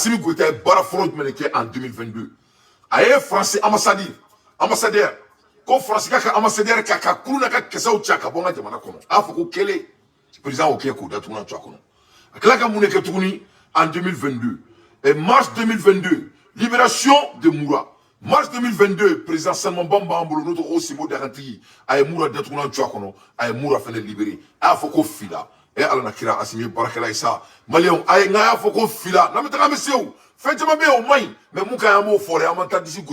Assimi Goïta est baraforo en 2022. Aye français ambassadeur. Ko français ka ambassadeur ka kuluna ka kesa o chaka bonga jamana kono. Afoko kele président OK ko datuna chaka kono. Akala ka muneke tukuni en 2022. Et mars 2022, libération de Moura. Mars 2022, président Salman Bamba Ambolo notre Osimo Daranti aye Moura datuna chaka kono. Aye Moura fait libérer. Afoko fila. Et Allah nakira Assimi Barakala Issa. Malion aye nga afoko fila. Na metaka monsieur. Faites-moi bien au moins. Mais mon cas est forêt, à mon temps d'ici,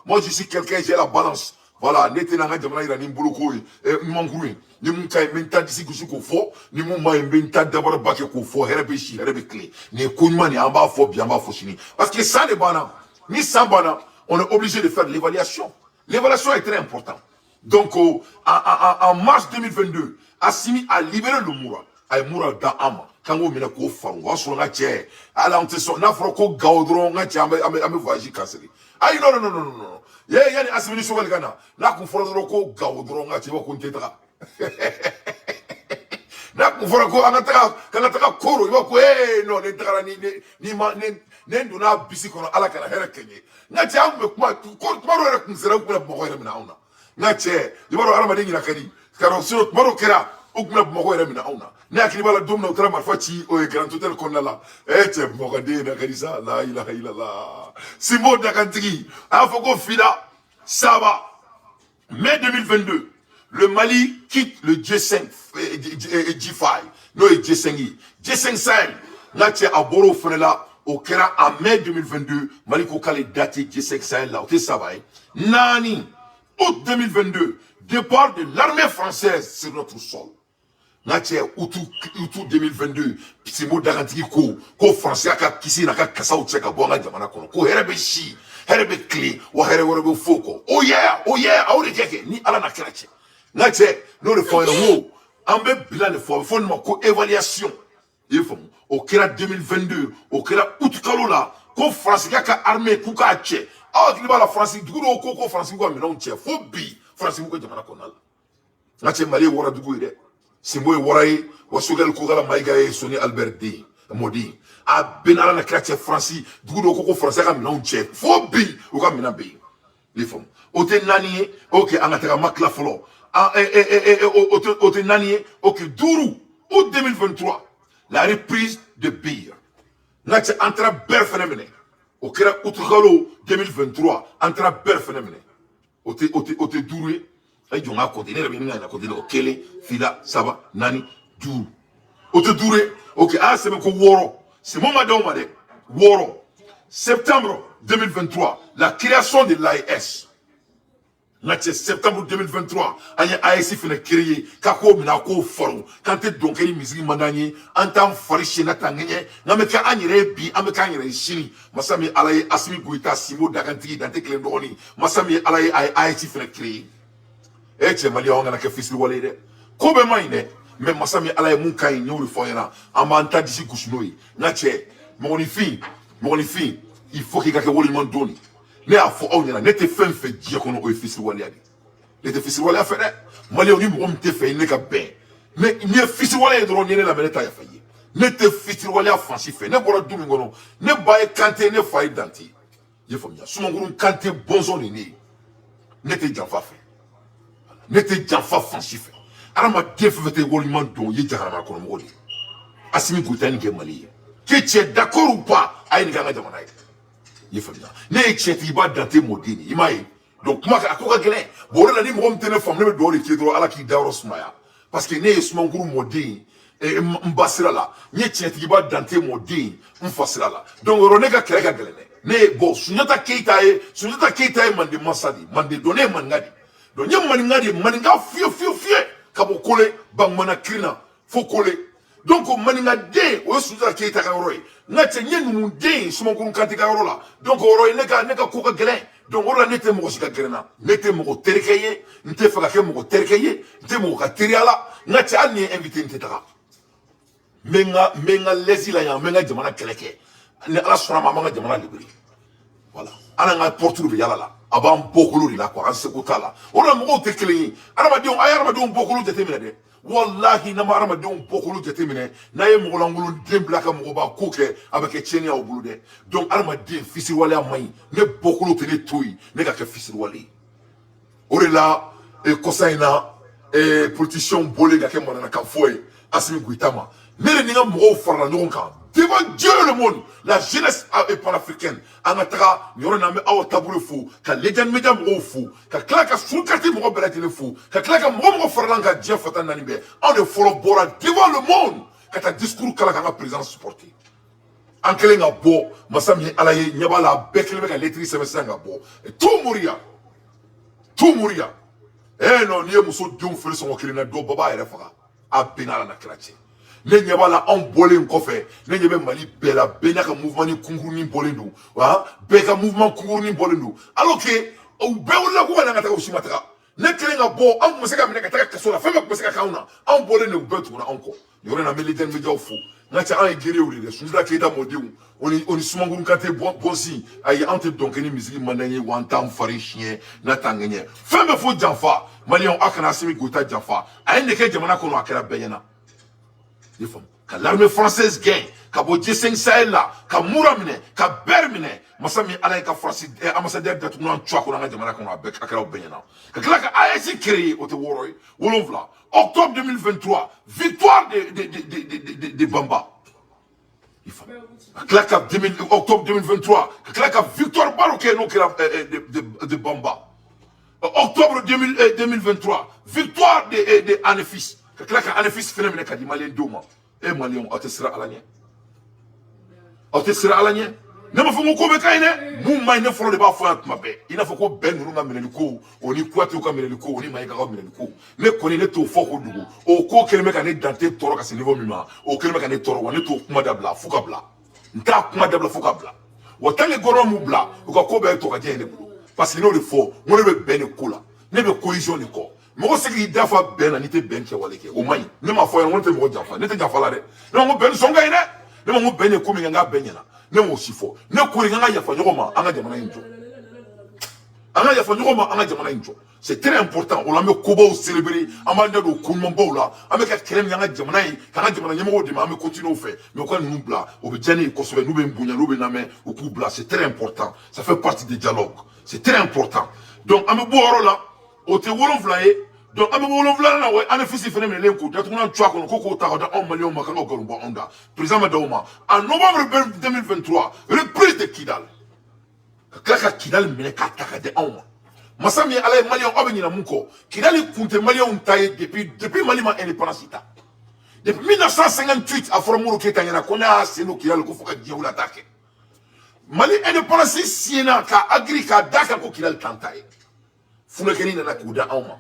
moi je suis quelqu'un, j'ai la balance. Voilà, n'était pas de manière ni boulot, ni mon groupe, ni mon cas, mais tant d'ici que je faux, ni mon main, mais tant d'abord bac qu'il faut, réfléchir, réfléchir, ni Kounman, ni en bas, faut bien, bas, faut chiner. Parce que ça, les banans, ni sans banans, on est obligé de faire l'évaluation. L'évaluation est très importante. Donc, en mars 2022, Assimi a libéré le Moura, a Moura d'Ama. Kango mina ko faru wa so nga che ala on te so na fro ko gaudron nga che ame voyage kasiri ay non ye yani Assimi so wal kana na ko fro ko gaudron nga che wa ko nteta na ko fro ko anga taka koro yo ko no ne taka ni nduna bisi kono ala kana here kenye nga che ambe kuma ko maro re kunsera ko na mo ko mina ona nga che yoro ala madingi na kadi karo so maro kera ukuna mo ko mina ona ne akili bala domna utara marfachi o grand hôtel konnala che mogade na kanisa la ilaha illallah simo dakantigi afoko fida saba mai 2022 le Mali quitte le G5 G5 no G5 G5 Sahel na che aboro fenela au kera en mai 2022 Mali ko kale date G5 Sahel là o saba nani août 2022 départ de l'armée française sur notre sol. Nache outu 2022 simo darantigi ko français aka kisi na ka kasa ucheka bonga jamana kono ko herebe shi herebe kli wa herebe foko oh yeah awre keke ni ala na krache nache no le fo no ambe bilan de fo no ko évaluation yefo au kira 2022 au kira outu kalola ko français aka armée ku ka che ki ba la français dugo ko français ko mi non che fo bi français ko jamana kono nache Mali wora dugo ide Simboy Waray, Wasugal Kougala Maïgae, Soni Albert D. Modi. A Benala na Kratia Franci, Dugo Coco Français, non chef. Fobi, ou comme Minabi. Les femmes. Ote Nani, ok, Anatara Maklafolo. Ote Nani, ok, Dourou, août 2023. La reprise de Bire. Natia Antra Berfenemene. Ok, Outralo 2023. Antra Berfenemene. Ote Dourou. Ay jonga ko dine rabini na ko dine o kele fila saba nani duru o te dure ok c'est ko woro c'est mon madame made woro septembre 2023 la création de l'AES c'est septembre 2023 anya AES fina créé kako mina ko foru quand te donc ni musique mandani en temps fariche na tangene na me ka anyere bi ameka anyere shiri masami alaye Assimi Goïta simo daganti dante klen doni masami alaye AES fina créé che Mali on na ke fisli wale de ko be maine mais masami ala mun kay nyori foyena amanta disi kusnoyi na che monifi il faut que ka woli man doni ne a fo on na ne te fen fe die kono o fisli wale adi ne te fisli wale afere Mali on mo te fe ne ka ben mais ne fisli wale do ne la meneta ya fayi ne te fisli wale afansi fe ne bora dumi ngono ne baye kante ne fayi danti ye fo mia sumo ngurun kante bonzo ni ne te janfa fe n'était janfa fansif arama defete wolman don ye jaharama kono modi Assimi Goïta ni ke Mali que tu es d'accord ou pas ayi nganga jamana ye famina ne cheti ba dante modini imaye donc moi akoka gele bo la ni mo mtene fam ne do le kidro ala ki dawro smaya parce que ne suma nguru modini e mbasira la ne cheti ba dante modini mfasira la donc ronega kereka gele ne bo Soundiata Keita e mande masadi mande donné mangadi donc nyam maningadi maninga fio kabo kole bang mana krina fo kole donc maninga de o Soundiata Keita ka roy ngate nyenu mun de suma ko kanti ka rola donc roy neka ko ka gelen donc ora nete mo sika grena nete mo terkeye nte faka ke mo terkeye nte mo ka teriala ngate ani invité nte taka menga lesila ya menga jamana keleke ne ala sura mama jamana libri voilà ana nga porturu bi yala la aban bokulu la ko an sekutala ora mo te kelen arama dion bokulu te temina de wallahi na ma aramadenw bɔkolo jateminɛ n'a ye mɔgɔlankolon den bila ka mɔgɔba ko kɛ a bɛ kɛ tiɲɛni y'aw bolo dɛ donc aramaden fisiriwaleya man ɲi ne bɔkolo tɛ ne to yen ne ka kɛ fisiriwale ye o de la kɔsa in na politiciens bɔlen ka kɛ mananakan fɔ ye Assimi Goïta ma ne de ni n ka mɔgɔw farala ɲɔgɔn kan devant Dieu le monde la jeunesse panafricaine an ka taga nin yɔrɔ in na an bɛ aw taabolo fo ka Legend Media mɔgɔw fo ka tila ka Sunkati mɔgɔ bɛɛ lajɛlen fo ka tila ka mɔgɔ farala ka diɲɛ fata naani bɛɛ anw de fɔlɔ bɔra devant le monde ka taa discours kala k'an ka président supporter an kɛlen ka bɔ masa min ye Ala ye ɲɛ b'a la a bɛɛ kɛlen bɛ ka lettre sɛbɛn sisan ka bɔ tout moriya non n'i ye muso denw feere sɔngɔ kelen na dɔ bɛɛ b'a yɛrɛ faga a bɛɛ n'Ala na kira cɛ ne ɲɛ b'a la anw bɔlen kɔfɛ ne ɲɛ bɛ Mali bɛɛ la bɛɛ n'a ka mouvement ni kunkurunin bɔlen don bɛɛ ka mouvement kunkurunin bɔlen don alors que u bɛɛ wulila k'u ka na ka taga u si ma taga ne kelen ka bɔ anw tun bɛ se ka minɛ ka taga kaso la fɛn bɛɛ tun bɛ se ka k'anw na anw bɔlen de u bɛɛ tugura anw kɔ nin yɔrɔ in na n bɛ Legend Media fo n ka cɛ anw ye gerew de dɛ Sunjata Keyita mɔdenw o ni Sumankuru Kante bɔnsi ayi anw tɛ dɔnkɛ ni misiri mandan ye wa an t'an fari siɲɛ n'a t'an ŋɛɲɛ fɛn bɛɛ fɔ janfa maliyɛnw aw kana Assimi Goïta janfa a ye nin kɛ jamana kɔnɔ a kɛra bɛɛ ɲɛna i faamu ka l'armée française gɛn ka bɔ G5 Sahel la ka mura minɛ ka bɛr minɛ masa min Ala ye ka France ambassadeur datugu an cuwa kɔnɔ an ka jamana kɔnɔ a kɛra o bɛɛ ɲɛna ka tila ka AES créer o tɛ wɔɔrɔ ye 7 octobre 2023 victoire de Bamba il faamu ka tila ka octobre 2023 ka tila ka victoire baro kɛ n'o kɛra de Bamba octobre 2023 victoire de Anefis ka tila ka Anefis fɛnɛ minɛ ka di maliyɛn denw ma maliyɛnw aw tɛ siran Ala ɲɛ aw tɛ siran Ala ɲɛ ne ma fɔ n ko ko bɛ ka ɲi dɛ mun ma ɲi ne fɔlɔ de b'a fɔ yan tuma bɛɛ i n'a fɔ ko bɛn ninnu ka minɛli ko o ni Kuyatɛw ka minɛli ko o ni Mayiga ka minɛli ko ne kɔni ne t'o fɔ ko dogo o ko kɛlen bɛ ka ne Dante tɔɔrɔ ka se niveau min ma o kɛlen bɛ ka ne tɔɔrɔ wa ne t'o kuma dabila fo ka bila n t'a kuma dabila fo ka bila wa tant que gouvernement m'u bila u ka ko bɛɛ tɔ ka diya ne bolo parce que n'o de fɔ n ko ne bɛ bɛn de ko la ne bɛ cohésion de kɔ mɔgɔ se k'i dafa bɛn na n'i tɛ bɛn kɛwale kɛ o man ɲi ne m'a fɔ yan ko ne tɛ mɔgɔ janfa ne tɛ janfa la dɛ ne ma ko bɛn sɔn ka ɲi dɛ ne ma ko bɛn ye ko min kɛ n k'a bɛn ɲɛna ne m'o si fɔ ne ko de k'an ka yafa ɲɔgɔn ma an ka jamana in jɔ an ka yafa ɲɔgɔn ma an ka jamana in jɔ c'est très important o la an bɛ kobaw célébrer an b'an da don ko ɲumanbaw la an bɛ ka kɛlɛ min kɛ an ka jamana ye k'an ka jamana ɲɛmɔgɔw dɛmɛ an bɛ continuer o fɛ mais u ka ninnu bila o bɛ diya ne ye kosɛbɛ n'u bɛ n bonya n'u bɛ n lamɛn u k'u bila c'est très important ça fait partie du dialogue c'est très important donc an bɛ bɔ o yɔrɔ la o tɛ 7 ye donc an bɛ 7 na wa Anefis fɛnɛ minɛlen k'o datugu an cuwa kɔnɔ ko k'o ta ka da anw maliyɛnw ma k'an ka nkalon bɔ anw da président ma da o ma en novembre 2023 reprise de Kidal ka tila ka Kidal minɛ k'a ta ka di anw ma masa min Ala ye maliyɛnw aw bɛ ɲinɛ mun kɔ Kidal kun tɛ maliyɛnw ta ye depuis Mali ma indépendance ta depuis 1958 a fɔra Modibo Keyita ɲɛna ko ne y'a sen don Kidal ko fo ka diɲɛ wuli a t'a kɛ Mali indépendance siɲɛna k'a agiri k'a da kan ko Kidal t'an ta ye funakɛnin nana k'u da anw ma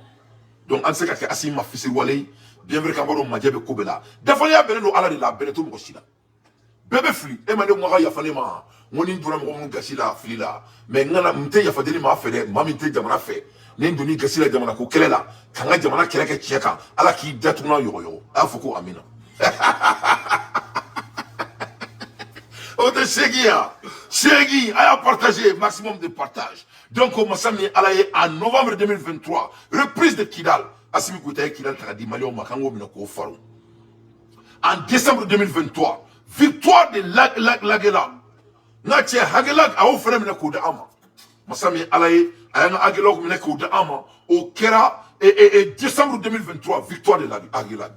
donc an tɛ se ka kɛ Assimi ma fisiriwale ye bien vrai k'an b'a dɔn majɛ bɛ ko bɛɛ la dafaliya bɛnnen don Ala de la a bɛnnen to mɔgɔ si la bɛɛ bɛ fili e ma ne ko n ka yafa ne ma n ko ni n donna mɔgɔ minnu gasi la fili la mais n tɛ yafa deli maa fɛ dɛ maa min tɛ jamana fɛ ni n donni gasi la jamana ko kɛlɛ la k'an ka jamana kɛlɛ kɛ tiɲɛ kan Ala k'i datugu n'a yɔgɔyɔgɔ a y'a fɔ ko amina o tɛ seegin yan seegin a y'a partagé maximum de partage donc masa min Ala ye en novembre 2023 reprise de Kidal Assimi Goïta ye Kidal ta ka di maliyɛnw ma k'an k'o minɛ k'o faron en décembre 2023 victoire de Lagela n ka cɛ Hagelag a y'o fɛnɛ minɛ k'o di an ma masa min Ala ye a y'an ka Hagelaw minɛ k'o di an ma o kɛra décembre 2023 victoire de Hagelag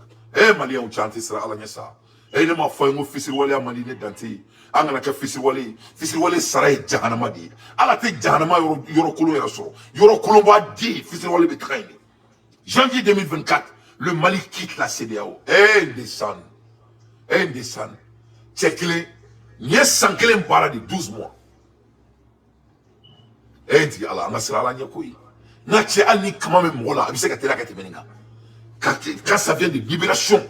maliyɛnw cɛ an tɛ siran Ala ɲɛ sa ne m'a fɔ ye n ko fisiriwaleya man di ne Dante ye an kana kɛ fisiriwale ye fisiriwale sara ye jahanama de ye Ala tɛ jahanama yɔrɔ kolon yɛrɛ sɔrɔ yɔrɔ kolon b'a di fisiriwale bɛ taga yen de janvier 2024 le Mali quitte la CEDEAO ndesan cɛ kelen nin ye san kelen baara de 12 mois n tigi Ala an ka siran Ala ɲɛ koyi n ka cɛ hali ni kama bɛ mɔgɔ la a bɛ se ka teliya ka tɛmɛ nin kan quand ça vient de libération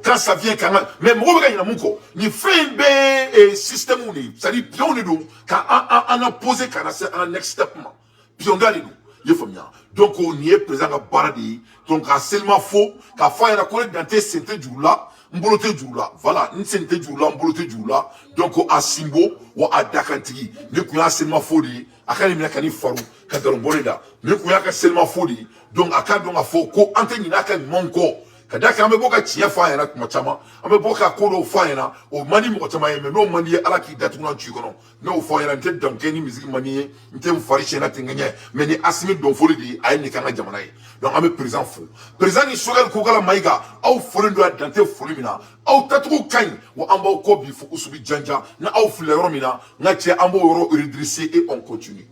quand ça vient quand même mais mɔgɔ bɛ ka ɲinɛ mun kɔ nin fɛn in bɛɛ système de c'est à dire pion de don k'an imposer ka na se an next step ma pion da de don i ye faamuya donc nin ye président ka baara de ye donc k'a selimafo fo k'a fɔ a ɲɛna ko ne Dante sen tɛ juru la n bolo tɛ juru la voilà n sen tɛ juru la n bolo tɛ juru la donc a sinbo wa a dakantigi ne kun y'a selimafo de ye a ka nin minɛ ka ni faru ka nkalon bɔ ne da ne kun y'a ka selimafo de ye donc a k'a dɔn k'a fɔ ko an tɛ ɲinɛ a ka ɲumanw kɔ kadaka ambe boka tiya fa yana kuma chama ambe boka kodo fa yana o mani mo chama yeme no mani ala ki datu na chu kono no fa yana nte danke ni musique mani nte mfarishe na tingenye mais ni asimi don foli di ay ni kanga jamana yi donc ambe président fou président ni sogal ko kala maiga aw foli do dante foli mina aw tatu kan wo amba ko bi fu usubi janja na aw flero mina ngache ambo yoro Idrissa et on continue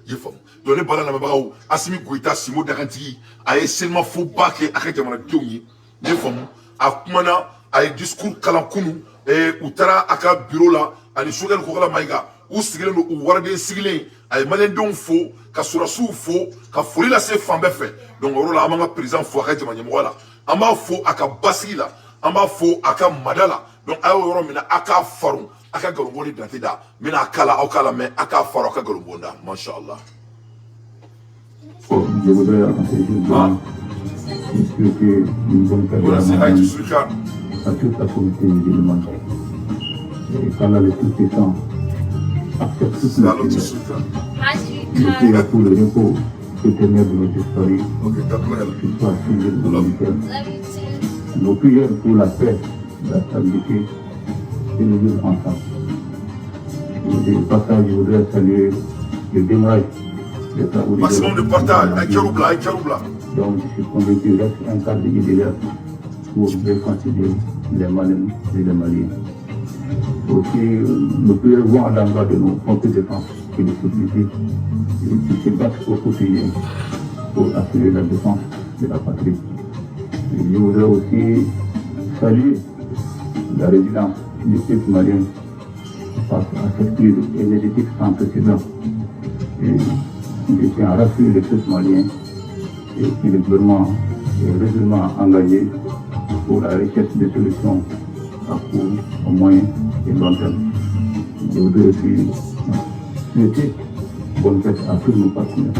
yefam donné bala na mabaw asimi goita simo dakanti ay seulement fou baké ak jamana diongi yefam akumana ay discours kalankunu e utara aka bureau la ani sogal ko kala maiga u sigile no u warade sigile ay malen don fo ka surasu fo ka foli la se fambe fe donc oro la amanga président fo aka jamana wala amba fo aka basila amba fo aka madala donc ay oro mina aka faru aka galongoli datida mina kala au kala mais aka faru aka galongonda machallah. Je voudrais expliquer une bonne carrière à toute la communauté musulmane. Et qu'Allah le Tout-Puissant accepte toute la prière. Je prie à tout le repos éternel de notre histoire, qu'il soit assuré de l'humanitaire. Nos prières pour la paix, la stabilité et le vivre ensemble. Et au passage, je voudrais saluer le démarrage. Maximum de partage, un caroubla. Donc, je suis convaincu qu'il reste un cadre idéal pour réconcilier les Maliens et les Maliens. Aussi, nous prions à l'endroit de nos forces de défense et de sécurité qui se battent au quotidien pour assurer la défense de la patrie. Et je voudrais aussi saluer la résilience du peuple malien face à cette crise énergétique sans précédent. Et je tiens à rassurer le peuple malien et que le gouvernement est résolument engagé pour la recherche de solutions à court, au moyen et long terme. Je voudrais aussi souhaiter bonne fête à tous nos partenaires.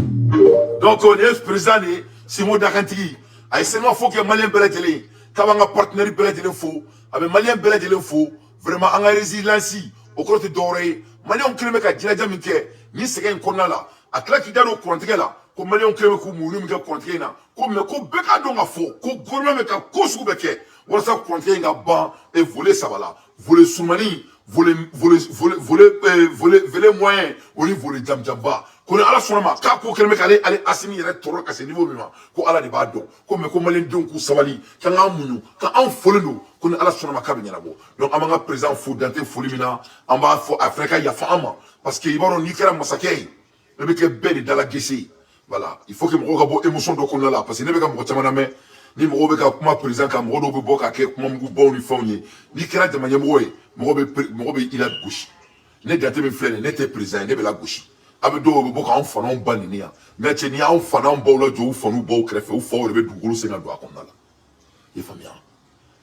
Donc, on est président, Simo Dakanti, il seulement faut que les Maliens beladjeli, quand on a partenaire beladjeli faux, avec Maliens beladjeli faux, vraiment en résilience, au côté doré, Maliens ont créé un djinadja minke, ni c'est un konala, à cela qui donne au courant là, comme Maliens ont créé un coup moulu minke courant là, comme beka donga faux, comme gouvernement meka kosu beke, voilà ça courant là ban et voler ça voilà, voler soumani, voler moyen, voler jamjamba. Qu'on a la sonama, quand quelqu'un allait assimiler le toro à ce niveau même, qu'on a les badons, comme les dons qu'on savali, quand on a mounou, quand on folle nous, qu'on a la sonama kabinabo. Donc, à présent, faut dante folimina, en bas, faut Afrique, il y a femme, parce qu'il va en Nigeria massacre, le mec est belle dans la guessée. Voilà, il faut que je regarde l'émotion de qu'on a là, parce que ne veut pas me retirer ni me regarde comme président, comme me regarde boka, comme me bon uniforme, ni qu'il a de manière me regarde il a de gauche. Ne date me flène, n'était président, ne veut la gauche. Avec deux boka en fanant baninia, mais tu n'as en fanant bola jo fanou bo crefé ou fort le dougou c'est un doigt qu'on a là. Il faut bien.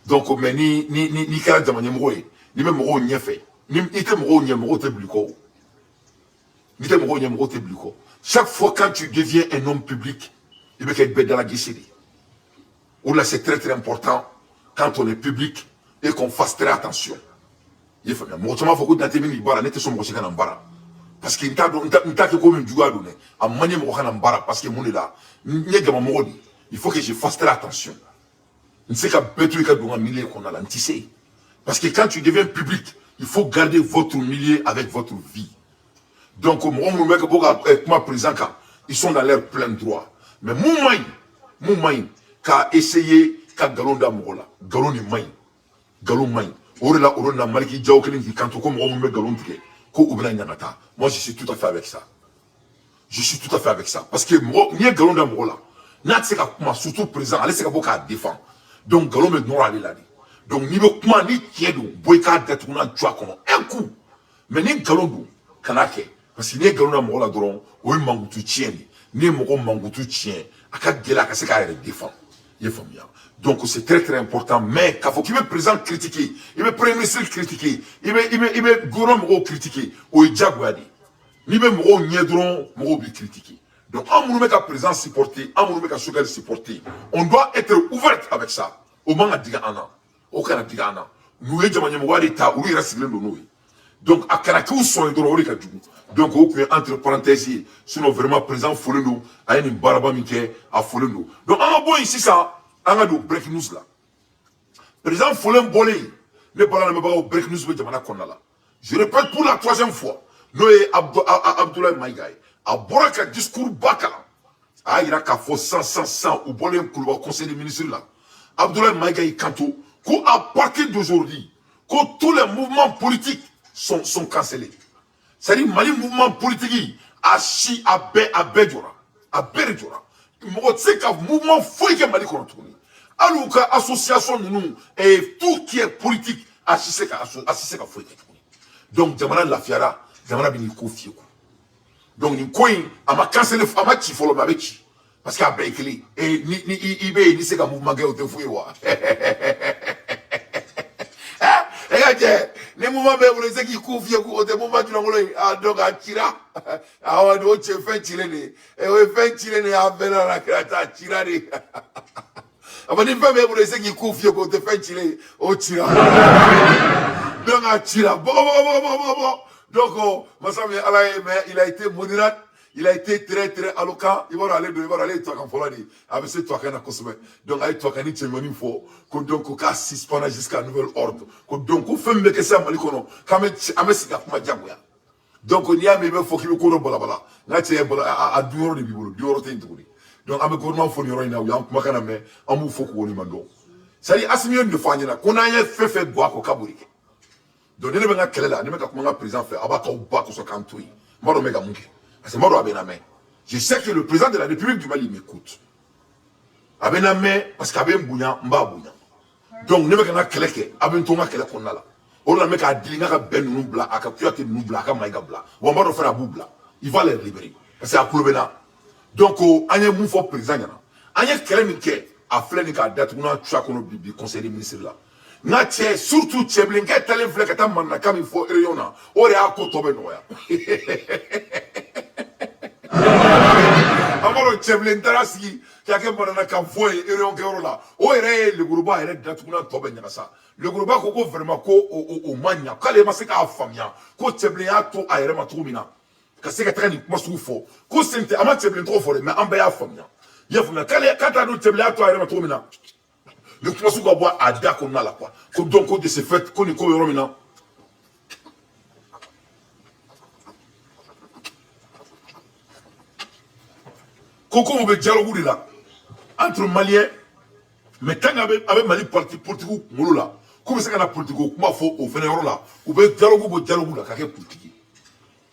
Donc mais ni qu'il a de manière ni même ro n'y fait, ni item ro n'y mo te bluco. Ni te mo n'y mo te bluco. Chaque fois quand tu deviens un homme public, il veut qu'il bête dans la guichérie. Ou là c'est très important quand on est public et qu'on fasse très attention. Il faut bien. Moi tu m'as faut que dans tes mini bara n'était son mo en bara. Parce que n'ta que comme du gars donné à manier mon bara parce que mon est là il faut que je fasse très attention. Ne sais qu'à bétouiller qu'à donner un millier qu'on a là, tu sais. Parce que quand tu deviens public, il faut garder votre millier avec votre vie. Donc moi mon mec moi président ils sont dans leur plein droit. Mais mon main qu'a essayé qu'a galon d'amour là, galon ni main, galon main. Orela maliki jaw kelin qui quand comme mon mec galon tige. Moi, je suis tout à fait avec ça. Je suis tout à fait avec ça. Parce que moi, il y a un galon d'amour là. N'a pas surtout présent, allez, c'est qu'à défendre. Donc, galon me noir aller là. Donc, ni le comment ni tiens d'où, boycott d'être un coup. Mais ni galon d'où, kanake. Parce que ni galon d'amour là, donc, oui, mangoutu tient, ni mon mangoutu tient, à quatre gela, qu'à ce qu'à défendre. Il faut bien. Donc c'est très très important, mais quand il me présente critiquer, il me premier ministre critiquer, il me gouvernement critiquer, ou il diagouadi, ni même mo niedron mo bi critiquer. Donc en nous met à présent supporter, en nous met à sougal supporter, on doit être ouvert avec ça. Au moment diga ana, au kana diga ana, nous y jamanya mo wadi ta ou il reste le nous. Donc à Karakou sont dans le cas. Donc au point entre parenthèses, sinon vraiment présent follow nous, à une baraba mike à follow nous. Donc en bon ici ça. anga do break news là président Folen Bolé ne parle même pas au break news de jamana konala. Je répète pour la 3e fois, Noé Abdoulaye Maïgaï a boraka discours bakala. Ah, il a qu'à faire 100 ou bon au conseil des ministres là. Abdoulaye Maïgaï Kanto, qu'à partir d'aujourd'hui, que tous les mouvements politiques sont cancellés. C'est-à-dire, Mali mouvement politique, à Chi, à Bédjora, à Bédjora. C'est qu'un mouvement fouille que Mali qu'on tourne. Alors que association nous et tout qui est politique, à Chiseka fouille. Donc, Jamana la Fiara, Jamana bini kofi. Donc, ni coin, à ma cancellé, à ma chi follow ma bechi. Parce qu'il y a Bekele, et ni c'est qu'un mouvement qui est fouillé. Les mouvements qui couvent, des mouvements qui ont donc à Tira. Ah, on doit faire Chilene. Et on fait Chilene à Bella la Crata, Tirade. Avant de faire pour les qui couvent, on te fait Chile, au Tira. Donc à Tira. Bon. Donc, il a été modérate. Il a été très alloquant. Il va aller toi quand Foladi. Avec ce toi qu'on a consommé. Donc, avec toi qu'on a été mené fort. Donc, on a suspendu jusqu'à nouvel ordre. Donc, on fait me que ça, Malikono. Quand même, c'est comme Diabouya. Donc, on y a même faut qu'il me court balabala. Là, tu es à 2 euros de bibolo. 2 euros de bibolo. Donc, avec gouvernement, faut y avoir une aouya. On m'a mais on m'a faut qu'on y mando. Ça dit, Asimion de Fanyana. Qu'on a fait boire au Kabourike. Donc, ne me quelle là. Ne me comment président fait. Abato ou pas, qu'on soit cantoui. Maro mega munke. C'est mort à Benamé. Je sais que le président de la République du Mali m'écoute. À Benamé, parce qu'à Ben Bouyan, Mba Bouyan. Donc, ne me kana keleke, à Ben Tonga keleke on a là. On a mec à Dilinga Ben Noubla, à Kapuate Noubla, à Maïga Bla. Ou on va faire à Boubla. Il va les libérer. Parce que c'est à Koulobena. Donc, on y a un mouvement président. On y a quelqu'un à Flenika date, on a tué qu'on a conseil des ministres là. N'a surtout Tcheblinga, tel un flèche à Manna, comme il faut, Riona. On est à Kotobenoya. Amaro Tcheblen Tarasi, qui a qu'un camfoué et Rion là. Oh, le groupe a d'Atuna Tobenasa. Le groupe a vraiment au Mania, quand les massacres à Famia, quand Tcheblen a tout à Erema Toumina. Que c'est que très moi souffre. Quand c'est un match Tcheblen trop fort, mais en bas à Famia. Il y a quand t'as nous Tcheblen à tout à Erema Toumina. Le poisson va boire à Dakon là quoi. Donc, de ces fêtes, qu'on est comme Romina. Koko vous dialogue là entre Maliens, mais tant avec Mali politique molo là, comme c'est qu'on a politique, comment faut au Vénéro là, ou bien dialogue là, qu'est politique.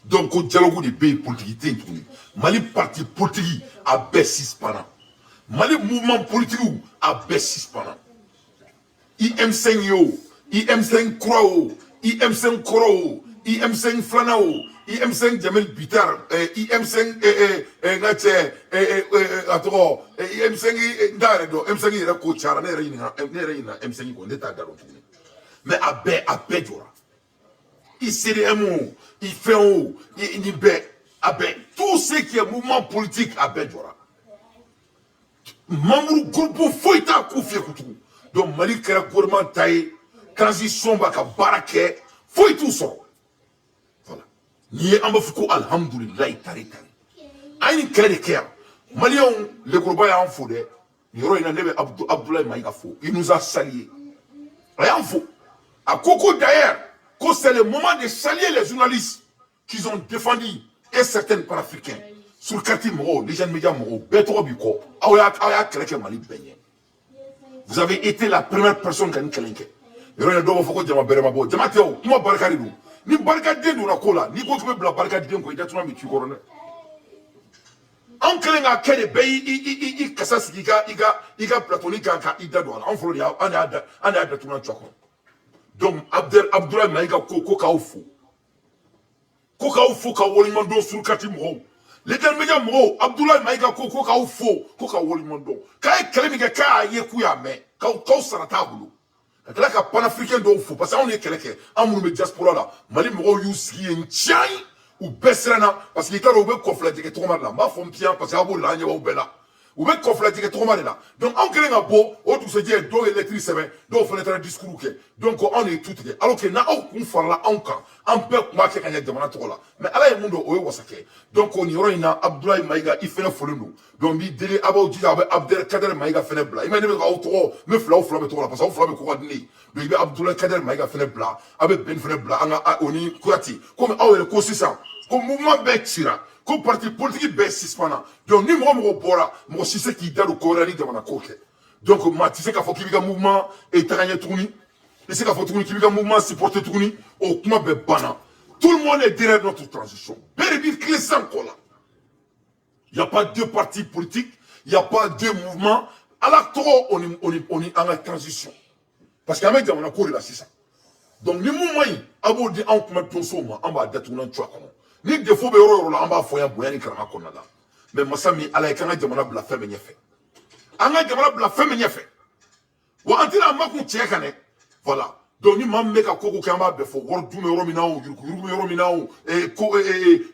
Donc au dialogue des pays politiques, Mali parti politique à B6 pendant, Mali mouvement politique à B6 pendant. IM5 yo, IM5 Krao, IM5 Koro, IM5 Flanao. IM5 Jamel Bitar, IM5 IM5 Daredo, M5 ira ko chara ne reina M5 ko ndeta daro. Mais abe jora. Il CDMO, il fait haut, il abe tout ce qui est mouvement politique abe jora. Membre groupe foita kufie kutu. Donc Mali kera gouvernement taille transition baka barake foi tout ça. Ni ambafuko alhamdulillah tari. Aïni kere kere. Malion le groupe a enfodé. Ni roina nebe Abdoulaye Maïga fo. Il nous a salué. Rien faux. À Coco d'ailleurs, que c'est le moment de saluer les journalistes qui ont défendu et certains panafricains sur le quartier Moro, les jeunes médias Moro, Betro Biko, Aouya Keleke Mali Benye. Vous avez été la première personne qui a dit Keleke. Ni roina dobo foko jama beremabo. Jama teo, moi barakaridou. Ni barkade do na kola ni ko tube bla barkade ko idatuna mi tu korona oncle nga kede be I kasas iga platonika ka idado ala on folo ya ana da tuna choko donc Abdoulaye Maïga ko ka ofu ka woli mando sur kati mo le del media mo Abdoulaye Maïga ko ka ofu ka woli mando ka kelemi ka ye ku ya me ka sarata bulu. Là, que panafricain doit fou, parce qu'on est quelqu'un, en mon diaspora là, Mali Moro Yuski en Tchai, ou Besserana, parce qu'il y a un conflit qui est trop mal là, ma femme tient, parce qu'il y a un là, il y a un là. ou bien conflater trop mal là. Donc, on crée un beau, on tout se dit, donc électrice, donc on fait un discours. Donc, on est tout. Alors que, n'a aucun fois là, on peut marquer quand il y a des gens là. Mais à la monde, on est donc, on y aura une Abdoulaye Maïga, il fait un follow nous. Donc, il dit, Abdel Kader Maïga fait un blanc. Il m'a dit, mais flau, flamme trop là, parce qu'on flamme quoi de nez. Donc, il y a Abdoulaye Kader Maïga fait un blanc, avec Ben fait un blanc, on est Kourati. Comme, on est le consistant. Comme mouvement Betira. Comme parti politique B6 donc ni moi bora moi si c'est qui dans le Corani de mon côté donc moi tu sais qu'il faut qu'il y ait un mouvement et travailler tourni et c'est qu'il faut qu'il y ait un mouvement supporter tourni au comment bana tout le monde est derrière notre transition périmètre clé sans cola il y a pas deux partis politiques il y a pas deux mouvements à la trop on est en la transition parce qu'à mettre dans mon accord là c'est ça donc les mouvements abordé en comment ton somme en bas détourner tu vois ni défaut be yoro la amba foya boyani karama konna la mais masami ala kanga jamana bla femme nyefe anga jamana bla femme nyefe wa antira makun chekane voilà donc ni mamme ka koko kamba be fo wor dume yoro minawo yurku yoro minawo et ko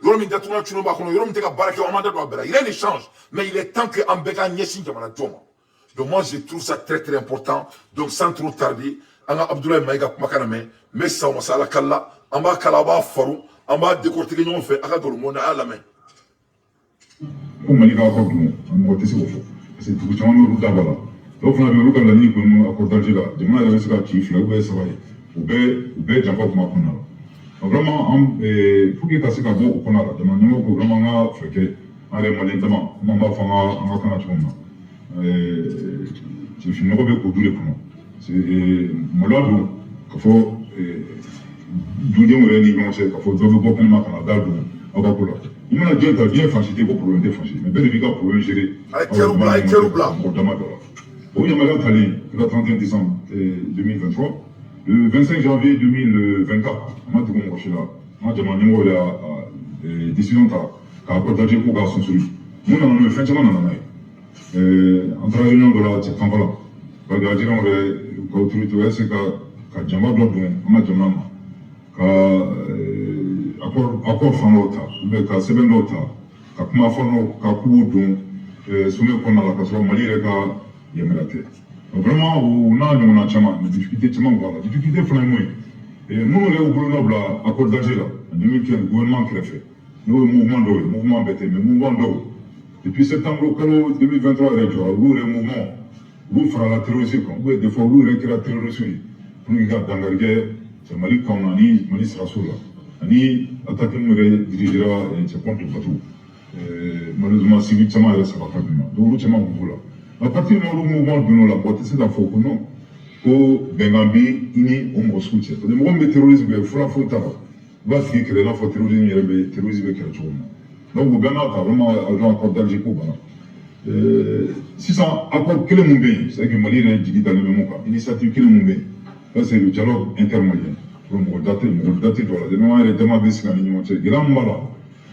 yoro min datuna chuno ba kono yoro min teka barake o manda do bela il y a un échange mais il est temps que ambeka nyeshi jamana joma donc moi je trouve ça très très important donc sans trop tarder anga Abdoulaye Maïga makana mais ça on sala kala amba kala ba faru on va décortiquer nous fait à le monde à la main. Comme il va encore nous, on va tester au fond. C'est tout le monde d'abord. Donc on a vu que la ligne pour nous accorder là. Je m'en avais ce qui fait là où est-ce que ou bien j'en vois comment on a. Donc vraiment, pour que ça se passe au qu'on a là. Demande nous pour vraiment faire que allez moi lentement, on va faire un canard tout le monde. Je finis avec pour tous les points. C'est mon là donc il faut Dieu me réunit comme ça, il faut que vous compreniez ma canada, on va pour là. Il m'a dit que bien facilité pour problème de facilité, mais bien évidemment pour gérer. Avec Kéroubla. Oui, il m'a dit le 31 décembre 2023, le 25 janvier 2024, on m'a dit qu'on va là. On m'a demandé la décision qu'a partagé pour garçon sur lui. Nous, on a fait un chemin dans la en réunion de la Tchétambala. Regardez, on va autorité, c'est qu'à Djamba Bloc, on m'a demandé. Accord fan l'autre, mais ka seben l'autre, ka kuma fano, ka kubo don, soumet qu'on a la casse, Mali reka yemelate. Vraiment, on a une chama, une difficulté chama voilà, difficulté finalement. Et nous les au Grenoble accord d'Alger là, en 2015, le gouvernement qui l'a fait. Nous le mouvement BT, mais mouvement d'eau. Depuis septembre 2023, le mouvement, vous fera la terrorisme, vous des fois vous récréer la terrorisme, pour nous garder dans la guerre. C'est Mali quand on a dit Mali sera sous là. Ani attaqué me dirigera c'est contre partout. Malheureusement si vite ça m'a ça va pas bien. Donc c'est mon boulot. À partir du mouvement de nous la boîte c'est la faut que non. Ko Bengambi ini on me soutient. Le mouvement de terrorisme est fort fort tard. Va se créer la faute terrorisme est terrorisme qui est trop. Donc au Ghana t'as vraiment agent accord d'Alger pour Ghana. Si ça accord quel monde c'est que Mali est dit dans le même cas. Initiative quel monde. Ça, c'est le dialogue intermalien. Pour me dater, voilà. De nous, il est tellement décidé à l'union. C'est grand mal.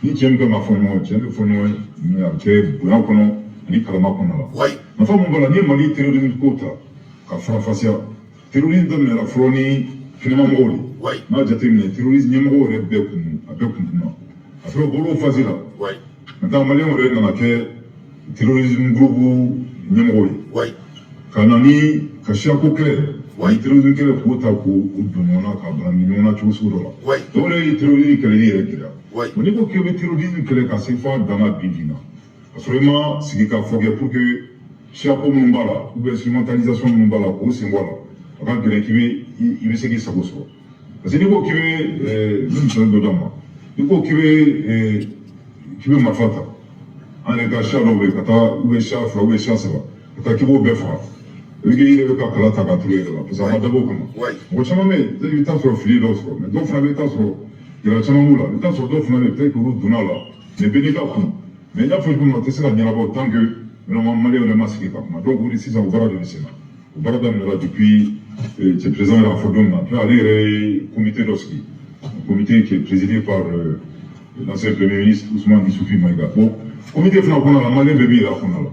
Ni tiens que ma famille, tiens que famille, mais après, bouillant qu'on a, ni kalama qu'on a là. Oui. Ma femme, on va la nier, Mali, terrorisme côté, qu'à Frafacia. Terrorisme donne la froni, finalement, Moli. Oui. Ma terminé, terrorisme, numéro, est bien comme après, au boulot, facile là. Oui. Maintenant, Mali, on est dans laquelle terrorisme, gros, numéro. Oui. Kanani, Kachako clair. Oui. Terrorisme kele kota ko udumona ka bramina cho suro. Oui. Donc les terroristes kele ni rekira. Oui. On est que les terroristes kele ka se fa dans la bidina. Parce que vraiment ce qui ka foguer pour que chaque mumbala ou instrumentalisation mumbala ko c'est voilà. Avant que l'équipe il veut ce qui ça ko so. Parce que niveau qui veut nous sommes dedans. Niveau qui veut mafata. En les gars chalo be kata ou chafa ou chafa. Kata qui veut befa. Il y a des cas là, parce que ça va d'abord comment. Moi, je m'en mets, il y a sur filet d'os, mais donc, il y a sur, il y a sur là, il y a sur d'autres, peut-être que vous donnez là, mais bénéfice, mais il y a faut que vous mettez ça dans la tant que, normalement, on est masqué, donc, vous décidez, vous parlez de Sénat. Vous parlez là depuis, c'est présent à la Fodom, puis aller au comité d'Oski, un comité qui est présidé par l'ancien Premier ministre Ousmane Dissoufi Maïga. Bon, comité final qu'on a la Malais bébé là, qu'on a là.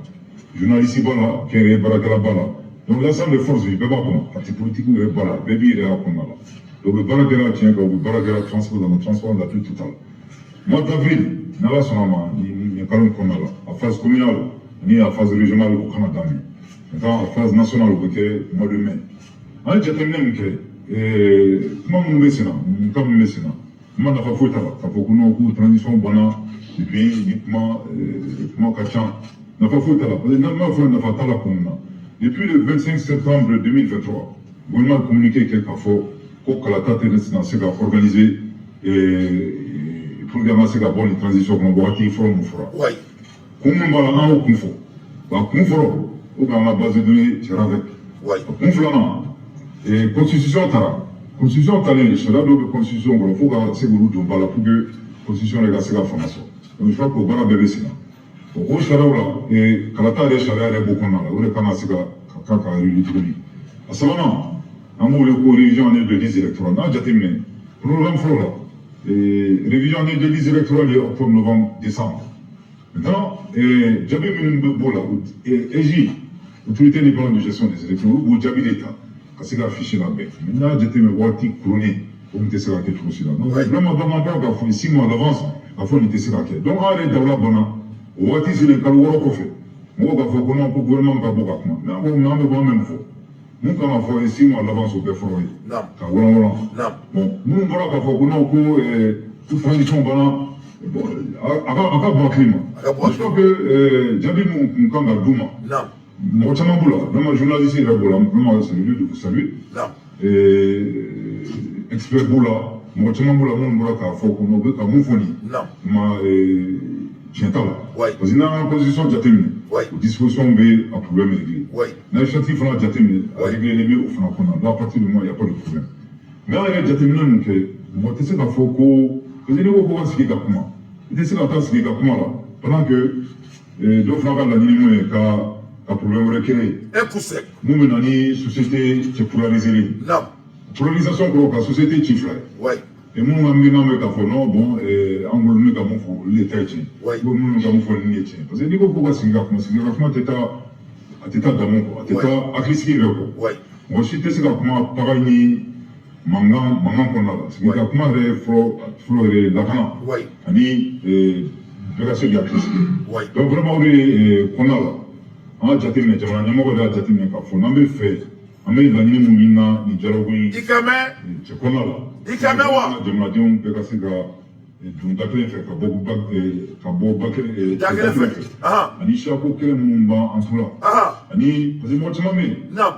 Journaliste ici, là, qui est Barakala Bala. Donc l'ensemble des forces, il peut pas comment. Parti politique, il est pas là. Bébé, il est là, qu'on a là. Donc le Barakala tient, le Barakala transport dans le transport de la plus totale. Mois d'avril, dans la Sonama, il y a quand même qu'on a là. En phase communale, ni la phase régionale au Canada. Maintenant, la phase nationale au mois de mai. En fait, j'ai terminé comment on met cela? Comment on a fait ça? Ça fait qu'on a une transition bonne depuis comment Kachan. On a fait ça. Depuis le 25 septembre 2023, le gouvernement a communiqué quelques fois que la tête est organisée pour garantir la bonne transition qu'on va faire. Oui. Comment on va la faire? Comment on va la base de données avec? Oui. Et constitution talée, c'est là de constitution, il faut que c'est pour que la constitution est la formation. Donc je crois que le bébé c'est là. Au Chara, et Kalata de Chara est beaucoup là, où les Kanasika, Kaka, Rili. À ce moment, on a eu une révision année de liste électorale. On a déjà terminé. Programme Flora. Et révision année de liste électorale est octobre, novembre, décembre. Maintenant, j'avais mis une bola, et EJ, Autorité libanais de gestion des élections, où j'avais l'État. C'est affiché là-bas. Maintenant, j'étais me voir couronné pour me tester la quête aussi là. Donc, vraiment, dans mon bloc, il faut 6 mois d'avance, il faut me tester la quête. Donc, arrête d'avoir bonne. Au Wati, c'est le calor qu'on fait. Moi, il faut qu'on ait un gouvernement qui a beaucoup de mais on a besoin même fois. Nous, quand on fait 6 mois d'avance au perforé. Non. Bon, nous, on va qu'on ait toute transition bonne. Bon, à bon climat. Je crois que j'avais mon camp à Douma. Non. Moi, vraiment journaliste, vraiment, c'est le lieu de vous saluer. Et expert Boula, moi, je suis qu'on a mon fourni. Non. Tiens, là. Parce qu'il y a une position de terminée. Disposition B, un problème réglé. L'initiative, on a déjà terminé. Régler les mieux, on a. À partir de moi, il n'y a pas de problème. Mais on a déjà terminé, moi, tu sais qu'il faut qu'on. Parce qu'il y a beaucoup de comment. Il sais qu'il y a comment là. Pendant que. Donc, on a la ligne, un problème récurrent. Un coup sec. Nous, menons une société qui est polarisée. Non. Polarisation pour la société qui fait. Oui. Et nous, on a mis dans le cas, non, bon, et on a mis dans le cas, l'État. Oui. On a mis dans le cas, l'État. Parce que, pourquoi c'est grave? C'est grave, c'est état d'amour, c'est état agressif. Oui. Moi, je suis testé comment, pareil, mangan qu'on a là. C'est comment, les lacans. Oui. Et, véracité agressif. Oui. Donc, vraiment, qu'on a là. On a déjà terminé, on a déjà terminé, on a fait, on a gagné mon mina, ni dialogue. Ikame? C'est qu'on a là. Ikame wa? Je me dis, on peut casser donc d'accord, fait, ani chaque kele mun ban en tout là. Ani parce que moi tu m'as mis. Non.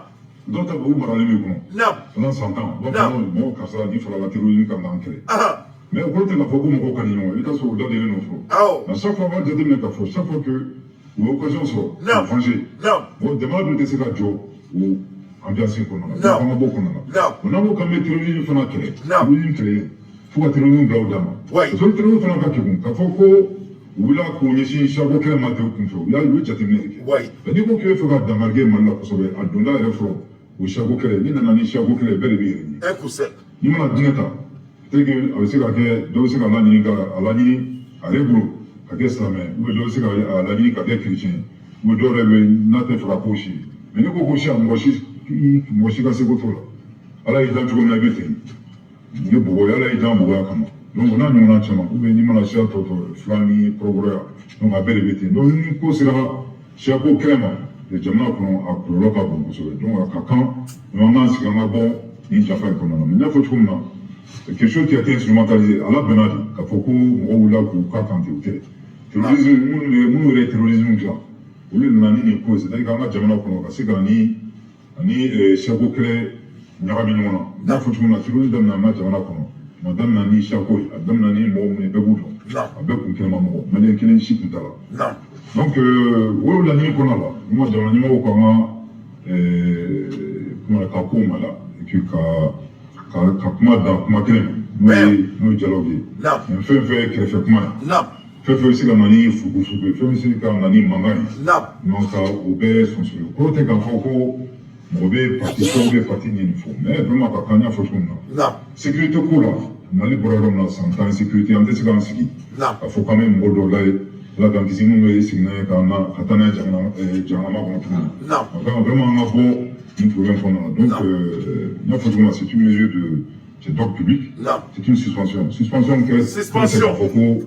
Donc t'as beaucoup parlé mais bon. Non. Pendant 100 ans. Donc bon, quand ça dit fera la terrorisme comme dans quel. Mais au côté de la fogo mon canyon, il a sur le dos de l'autre. À chaque fois moi je dis mais qu'à chaque fois que l'occasion sort. Non. Changer. Non. Bon demande de ces gars ou ambiance qu'on a. Non. On a beaucoup on a. Non. On a beaucoup comme terrorisme fana quel. Non. Terrorisme quel. Faut que terrorisme blau dama. Oui. Parce que le terrorisme fana pas que bon. Qu'à faut que Oula konyesi shabo kele mate okunfo ya lu chati meke ouais ni ko ke fo ga damarge manna ko sobe adunda refro o shabo kele ni nana ni shabo kele bele bi e ko se ni mala dinata tege awese ga ke do se ga lani ga alani arebro ka ke slame o do se ga alani ka ke chrétien o do rebe na te fra poshi mais ni ko shi am moshi ga se ko to ala ida tugo na bete ni bo ala ida bo ga kama. Donc on a nous on a chama ou bien ni mala sia toto flani progrès donc a belle bête donc ni ko sera sia ko crema de jamna ko a ko loka bon so donc a kan on a ce qu'on a bon ni jafa ko non mais il faut trouver quelque chose qui a été instrumentalisé à la benadi ka foko mo la ko ka kan te terrorisme nous le terrorisme là ou le nani ni ko c'est d'ailleurs on a jamna ko ka c'est gani ni sia ko cré nyarami non na faut trouver terrorisme dans na jamna ko madame nani chako madame nani mo me bebudo avec un kelma mo mais kelen shi kuntala non donc wo la ni kona la moi dans ni mo ko nga comment la ko mala et que ka kuma da kuma kelen no dialogue non fait que fait kuma non fait aussi la mani fuku fait aussi ka nani mangani non ça obé son sur le côté quand faut mauvais parti ni faut mais vraiment pas quand il faut non sécurité cool Mali Boradom là sans insécurité en déséquence qui il faut quand même modo là dans qui nous est signé quand on attendait jangama non vraiment on a beau une problème qu'on a donc il faut que c'est une mesure de d'ordre public c'est une suspension que beaucoup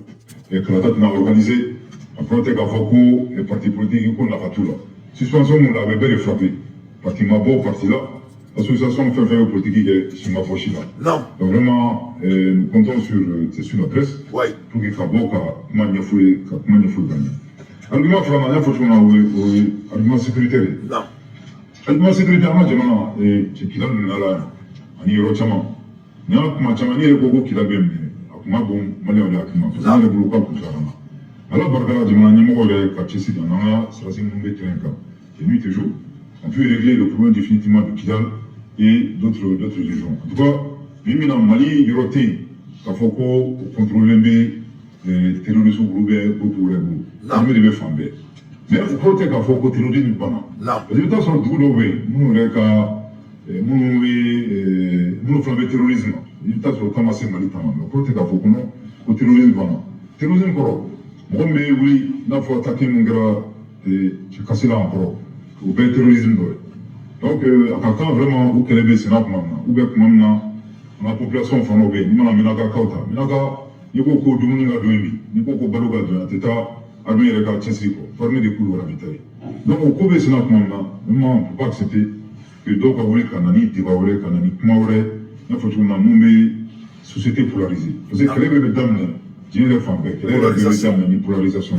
et que la date n'a organisé Après, quand Foko est parti politique, on a tout là. Suspension, on l'avait bien frappé. Parti Mabo, parti là. L'association fait politique qui m'a fauché là. Non. Donc vraiment, nous comptons sur la presse. Oui. Pour qu'il y ait comment il faut gagner. Argument flamand, il faut qu'on a argument sécuritaire. Non. Argument sécuritaire, moi, c'est qu'il a le là, en Hirochama. Il y a un chama, il y a beaucoup qui l'a bien mené. Akuma bon, malé on a akuma. Parce qu'on a le bloc pour ça. Alors, Barbara, je m'en ai mis au quartier sud, on a c'est un nombre terrain comme. Et nuit et jour, on peut régler le problème définitivement de Kidal et d'autres régions. En tout cas, même dans Mali, il y aura des il faut qu'on contrôle les terroristes ou les groupes pour les groupes. Non. Mais il faut faire. Mais il faut que qu'on faut terroriser du pana. Non. Parce que dans son tout le monde, nous faisons le terrorisme. Il faut que commencer Mali tamam. Il faut que qu'on terrorise du pana. Terrorisme quoi? Moi, mais oui, il faut attaquer mon gars et je casse là encore. Ou bien terrorisme. Donc, à quand vraiment, où qu'elle est baissée, ou bien comment la population fait nos bébés, nous avons un kauta. Nous avons beaucoup de monde à dormir, nous avons beaucoup de baloga à dormir, armée les gars, tchèsrico, former des coups de la vitesse. Donc, au cours de ce moment, on ne peut pas accepter que d'autres voulaient canani, tibaoulé, canani, kumaoulé, il faut que nous ayons une société polarisée. Parce que quel est le dame, j'ai les femmes, quel est le dame, une polarisation.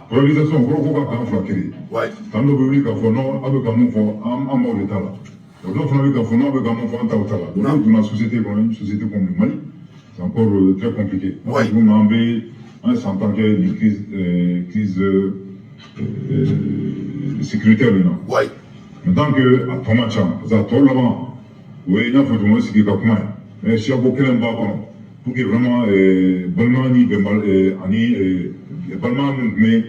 Polarisation, gros, gros, quand on fait ouais. Quand on veut dire qu'on a avec un mouvement, un mot de talent. Donc, on a avec un mouvement, avec un mouvement de talent. Donc, dans la société, une société comme le Mali, c'est encore très compliqué. Ouais. Donc, on a un sentiment qu'il y a une crise sécuritaire maintenant. Ouais. Maintenant que, à ton match, parce que tout le monde, oui, il y a un peu de monde qui est comme moi. Mais si on a aucun background, pour que vraiment, Balmani, Balmani, mais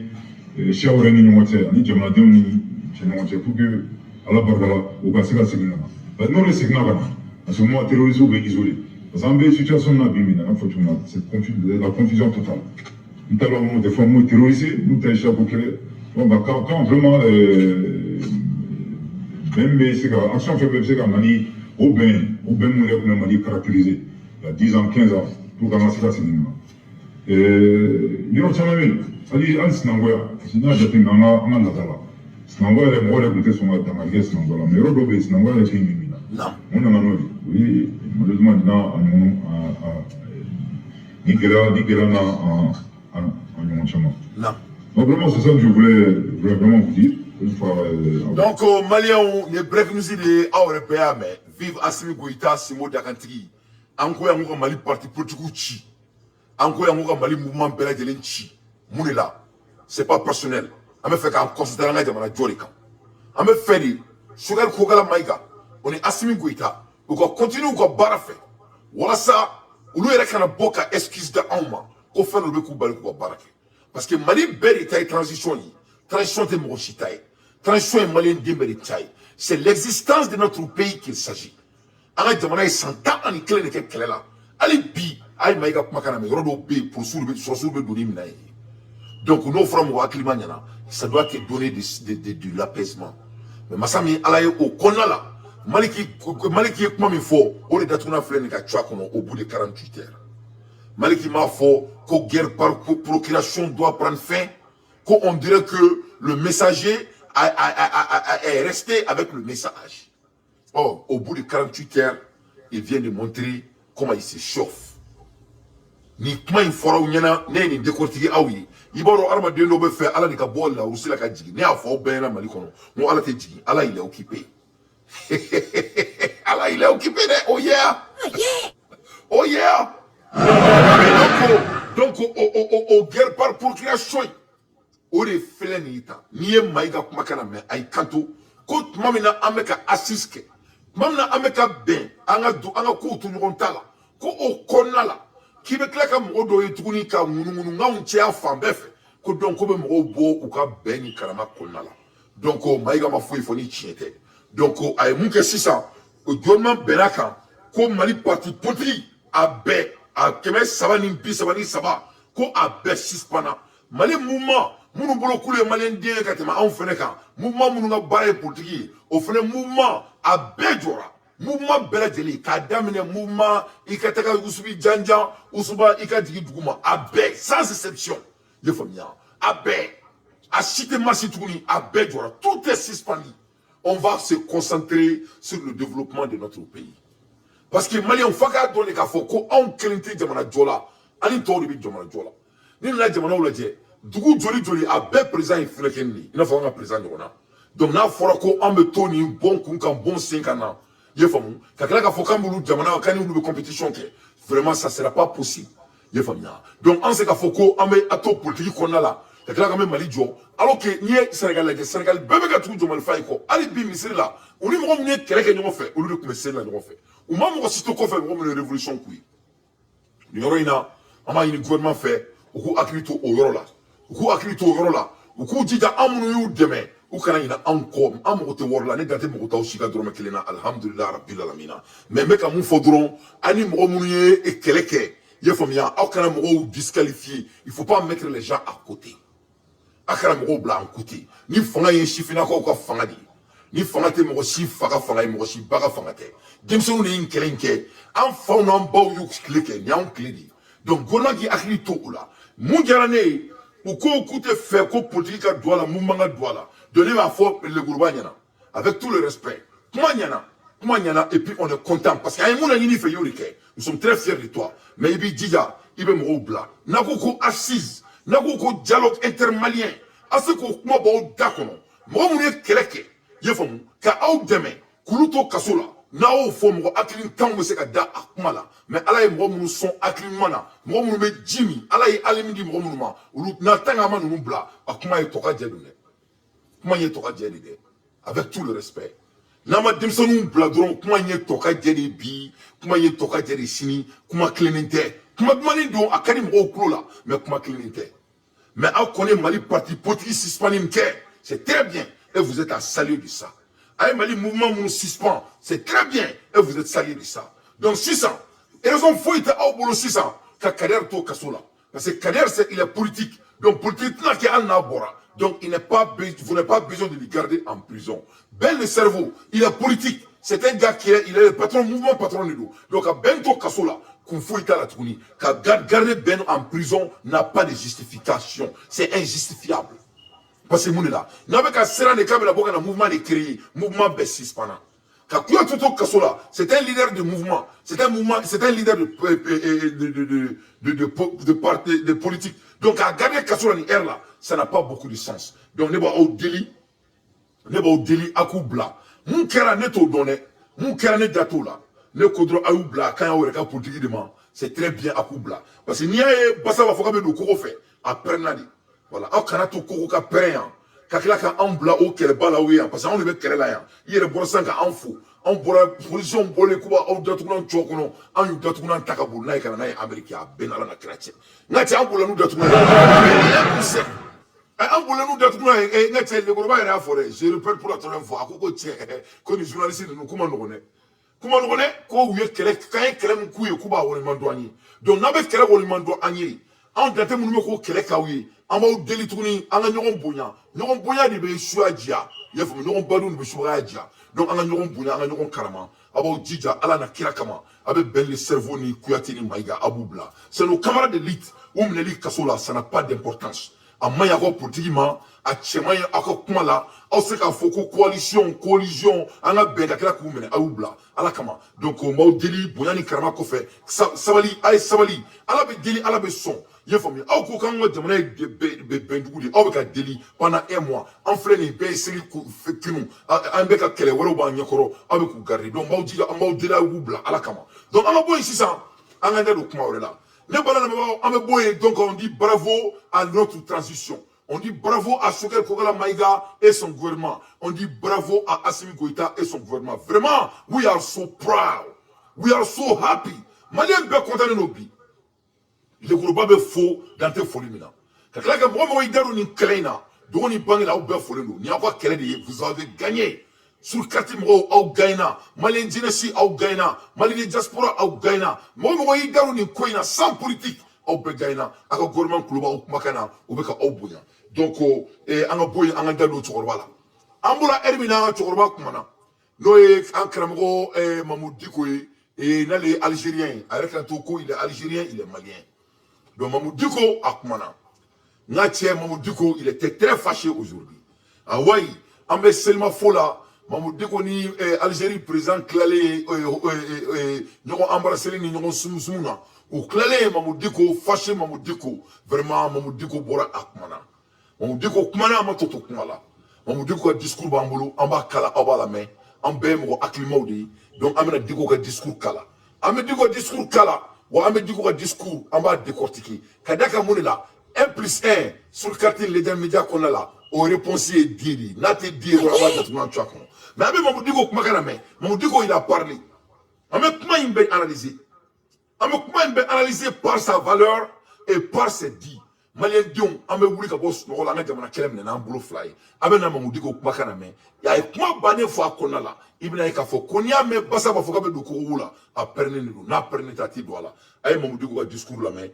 si on a une moitié, ni jamana denw ni cɛɲɔgɔn cɛ pour que ala barika la u ka se ka segin ka na parce que n'olu seginna ka na parce que moi terroristes bɛ isolé parce que an bɛ situation na bi min na an fɔ cogo min na c'est la confusion totale n t'a dɔn mun tɛ fɔ mun terrorisé n'u tɛ chapeau kelen donc quand vraiment bɛn bɛ se ka action fɛn bɛɛ bɛ se ka na ni o bɛn mun yɛrɛ tun bɛ Mali caractérisé il y a 10 ans 15 ans pour qu'an ka se ka segin ka na yɔrɔ caman bɛ yen c'est-à-dire hali sinankunya parce que n'a jateminɛ an ka laada la sinankunya yɛrɛ mɔgɔ yɛrɛ tun tɛ sɔn ka dankari kɛ sinankunya la mais yɔrɔ dɔw bɛ yen sinankunya yɛrɛ tɛ yen min na mun nana n'o ye o ye malheureusement dina a ɲɔgɔn ni gɛlɛya n'a ɲɔgɔn caman donc vraiment c'est ça que je voulais vraiment vous dire une fois donc Maliens ye break news de aw yɛrɛ bɛɛ y'a mɛn vive Assimi Goïta Simo Dakantigi an ko yan ko ka Mali parti politique ci an ko yan ko ka Mali mouvement bɛɛ lajɛlen ci mun de la c'est pas personnel an bɛ fɛ k'an considérer an ka jamana jɔ de kan an bɛ fɛ de Sogɛl Kokala Mayiga o ni Assimi Goïta u ka continue u ka baara fɛ walasa olu yɛrɛ kana bɔ ka excuse da anw ma ko fɛn dɔ bɛ k'u bali k'u ka baara kɛ parce que Mali bɛɛ de ta ye transition ye transition tɛ mɔgɔ si ta ye transition ye maliyɛn den bɛɛ de ta ye c'est l'existence de notre pays qu'il s'agit an ka jamana ye san 11 de kɛ kɛlɛ la hali bi a ye Mayiga kumakan na mɛ yɔrɔ dɔw bɛ yen sɔrɔsiw bɛ don ni minɛn ye donc n'o fɔra mɔgɔ hakilima ɲɛna ça doit te donner de l'apaisement mais masa min ala ye o kɔnɔna la Maliki ye kuma min fɔ o de datuguna filɛ nin ka cuwa kɔnɔ au bout de 48 heures Maliki m'a fɔ ko guerre par procuration doit prendre fin ko on dirait que le messager est resté avec le message. Or au bout de 48 heures il vient de montrer comment il se chauffe ni kuma in fɔra u ɲɛna ne ye nin décortiquer aw ye i b'a dɔn adamaden dɔw bɛ fɛ ala de ka bɔ la u sera ka jigin ne y'a fɔ aw bɛɛ ɲɛna Mali kɔnɔ n ko ala tɛ jigin ala il est occupé Allah il est occupé de oh yeah oh yeah donc au guerre par procuration o de filɛ nin ta n'i ye Mayiga kumakan na mɛn a y'i kanto ko tuma min na an bɛ ka assise kɛ tuma min na an bɛ ka bɛn an ka kow to ɲɔgɔn ta la ko o kɔnɔna la k'i bɛ tila ka mɔgɔ dɔw ye tuguni ka ŋunuŋunu ŋanw cɛya fan bɛɛ fɛ ko donc ko bɛ mɔgɔw bɔ u ka bɛn ni kalama kɔnɔna la donc Mayiga ma foyi fɔ ni tiɲɛ tɛ donc a ye mun kɛ sisan o jɔnman bɛnna kan ko Mali parti politique a bɛɛ a 333 ko a bɛɛ suspendra Mali mouvement minnu bolo k'olu ye maliyɛn den ye ka tɛmɛ anw fɛnɛ kan mouvement minnu ka baara ye politique ye o fɛnɛ mouvement a bɛɛ jɔra mouvement bɛɛ lajɛlen k'a daminɛ mouvement i ka taga Usubi Janjan Usuba i ka jigin duguma a bɛɛ sans exception i ye faamuya à cité Massitouni, à Bédjora, tout est suspendu. On va se concentrer sur le développement de notre pays. Parce que Mali, on fait qu'à donner qu'à faut qu'on crée Jamana Djola, ani to de Jamana Djola. Ni la Jamana ou la Dje, dugu joli à bé présent il faut qu'il n'y. Il n'a pas un présent de Rona. Donc n'a fora ko on me toni bon kunkan bon 5 ans. Il faut que la faut qu'on Jamana quand nous de compétition que vraiment ça sera pas possible. Il faut donc on sait qu'à faut qu'on me ato politique qu'on a là. Que la quand Mali Djo alors que ni Sénégal bébé ka tout Jamal Faye ko ali bi misiri là. On est mo ni kele ke ñoo fait au lieu de commencer là ñoo fait. Ou même si tu fais une révolution, il y aura une gouvernement fait, ou activité au Yorola, ou activité au Yorola, ou dit à Amouyou demain, ou quand il y a encore, Amoute Warla, n'est pas de Chica Dromakelena, Alhamdulillah, Rabbil Alamina. Mais mec, à mon faudron, Anim Romouye et Keleke, il faut bien, aucun amoureux disqualifié, il ne faut pas mettre les gens à côté. Aucun amoureux blanc à côté. Ni fanga y chifina quoi fangadi. Ni fanga te mo si faga fanga mo si baga fanga te. Demso ni nkelenke en fauna baw yu kleke nyam kledi. Donc gouvernement qui akli to là. Mu jarane ou ko koute faire ko politique doit la mu manga doit la. Donner ma foi le gouvernement nyana avec tout le respect. Comment nyana et puis on est content parce qu'il y a un monde qui fait yorike. Nous sommes très fiers de toi. Mais ibi dija ibe mo bla. Nakoko assise, nakoko dialogue intermalien. Asiko kuma baw dakono. Mo mu ne keleke. Yefom ka aw deme kuluto kasola na o fo mo aklin tan mo se ka da akmala mais ala ye mo mu son aklin mana mo mu be jimi ala ye alimidi mo mu ma ulu na tanga ma nu bla akuma ye toka jedune kuma ye toka jedide avec tout le respect na ma demsonu bla dron kuma ye toka jedi bi kuma ye toka jedi sini kuma clininte kuma mani do akani mo kulola mais kuma clininte mais a connaît Mali parti politique hispanime c'est très bien. Et vous êtes à saluer de ça. Aïe Mali mouvement nous suspend. C'est très bien. Et vous êtes salué de ça. Donc 600. Et raison faut être au boulot 600. Car Kader to Kasola. Parce que Kader il est politique. Donc politique n'a qu'à n'abora. Donc vous n'avez pas besoin de lui garder en prison. Ben le cerveau, il est politique. C'est un gars il est le patron, mouvement patron de nous. Donc à Bento Kasola, qu'on faut être à la tournée. Car garder Ben en prison n'a pas de justification. C'est injustifiable. Parce que là, n'avec un serrant de câble, la mouvement est créé, mouvement Bessis pendant. Car Toto Kassola, c'est un leader de mouvement, c'est un leader de politique. Donc à garder Kassola ni air là, ça n'a pas beaucoup de sens. Donc n'est pas au délit à Koubla. Mon kera neto donné, mon kera net dato là, ne kodro à Oubla quand on regarde politique c'est très bien à Koubla. Parce que n'y a pas ça va faire de koro fait après nani. Voilà, au Kanato Koroka Péréan, Kakilaka Ambla au Kelbala, parce qu'on est Kerelayan, il y a le bon sang à Anfou, on boit position bolé Kuba, au Datunan Chokono, en Datunan Takabou, Naïkana, Américain, Benalana Kratche. Natia Ambulanu Datunan, Ambulanu Datunan, et Natia le Gourba et la forêt, je répète pour la troisième fois, à Koko Tché, que les journalistes nous commandons. Comment on est, quand vous êtes Kelem Kouye Kuba ou le Mandouani. Donc, n'avez qu'elle ou le Mandouani. En date, nous me Kelekawi. On va délit tourner, on a n'auront boya de Beshuadia, il faut nous balou de Beshuadia. Donc on a n'auront boya, on a n'auront karama, about Dija, Alana Kirakama, avec Ben le cerveau ni Kouatini Maïga, Aboubla. C'est nos camarades d'élite, ou Mneli Kasola, ça n'a pas d'importance. À Mayaro politiquement, à Tchemaya, à Kokumala, à Seka Foko, coalition, on a Ben Kakela Koumene, Aboubla, à la Kama. Donc on va délit, Boyani Karama Kofé, Savali, Aïe Savali, à la Bédéli, à la Besson. Il faut bien. Au courant de demander de Bendouli, avec un délit pendant un mois, en flaine, c'est que nous, un bec à quel ou Nyakoro, avec vous garder. Donc, on va dire à Oubla, à la Kama. Donc, on a beau ici ça, on a un document là. Donc, on dit bravo à notre transition. On dit bravo à Sokel Kogala Maïga et son gouvernement. On dit bravo à Assimi Goïta et son gouvernement. Vraiment, we are so proud. We are so happy. Malien bien content de nos vies. Le groupe est faux dans tes folies maintenant. Quand la gamme est dans une cléna, dont il banque là où bien folie nous. N'y a pas qu'elle dit, vous avez gagné. Sur le quartier au Gaïna, Malien Dynastie au Gaïna, Malien Diaspora au Gaïna. Moi, je suis dans une coïna sans politique au Gaïna, avec le gouvernement Koulouba au Makana, au Beka au Bouya. Donc, on a boy, on a dans Tchorwala. Amboula Hermina Tchorwa Kumana. Noé, Ankramro, Mamoud Dikoui, et les Algériens. Avec un toko, il est Algérien, il est Malien. Donc Mamoudou Diko Akmana. Ngatie Mamadou Diko, il était très fâché aujourd'hui. Ah ouais, en met seulement faux là. Mamadou Diko ni Algérie président clalé nous embrassé ni nous soumsouna. Ou clalé Mamadou Diko, fâché Mamadou Diko. Vraiment Mamadou Diko bora akmana. Mamadou Diko kumana matoto kumala. Mamadou Diko a discours bambolo, en bas kala aba la main, en bem aklimaudi. Donc amena Diko ka discours kala. Amena Diko discours kala. Ou amena Diko ka discours en bas décortiqué. Kadaka monela 1+1 sur le quartier les médias qu'on a là. Au réponsier diri, n'ate dire mais avec Mamadou Diko Mamadou Diko il a parlé. Avec comment il peut analyser? Avec comment il peut analyser par sa valeur et par ses dits. Malien Dion, avec Wuli Kabos, nous avons un kelem n'a boulot fly. Avec Mamadou Diko Makaname, il y a comment banner fois qu'on a là. Il y a qu'à faut qu'on y a mais pas ça va faut qu'à du courou là. À perner nous, n'a perné tati doit avec Mamadou Diko discours la main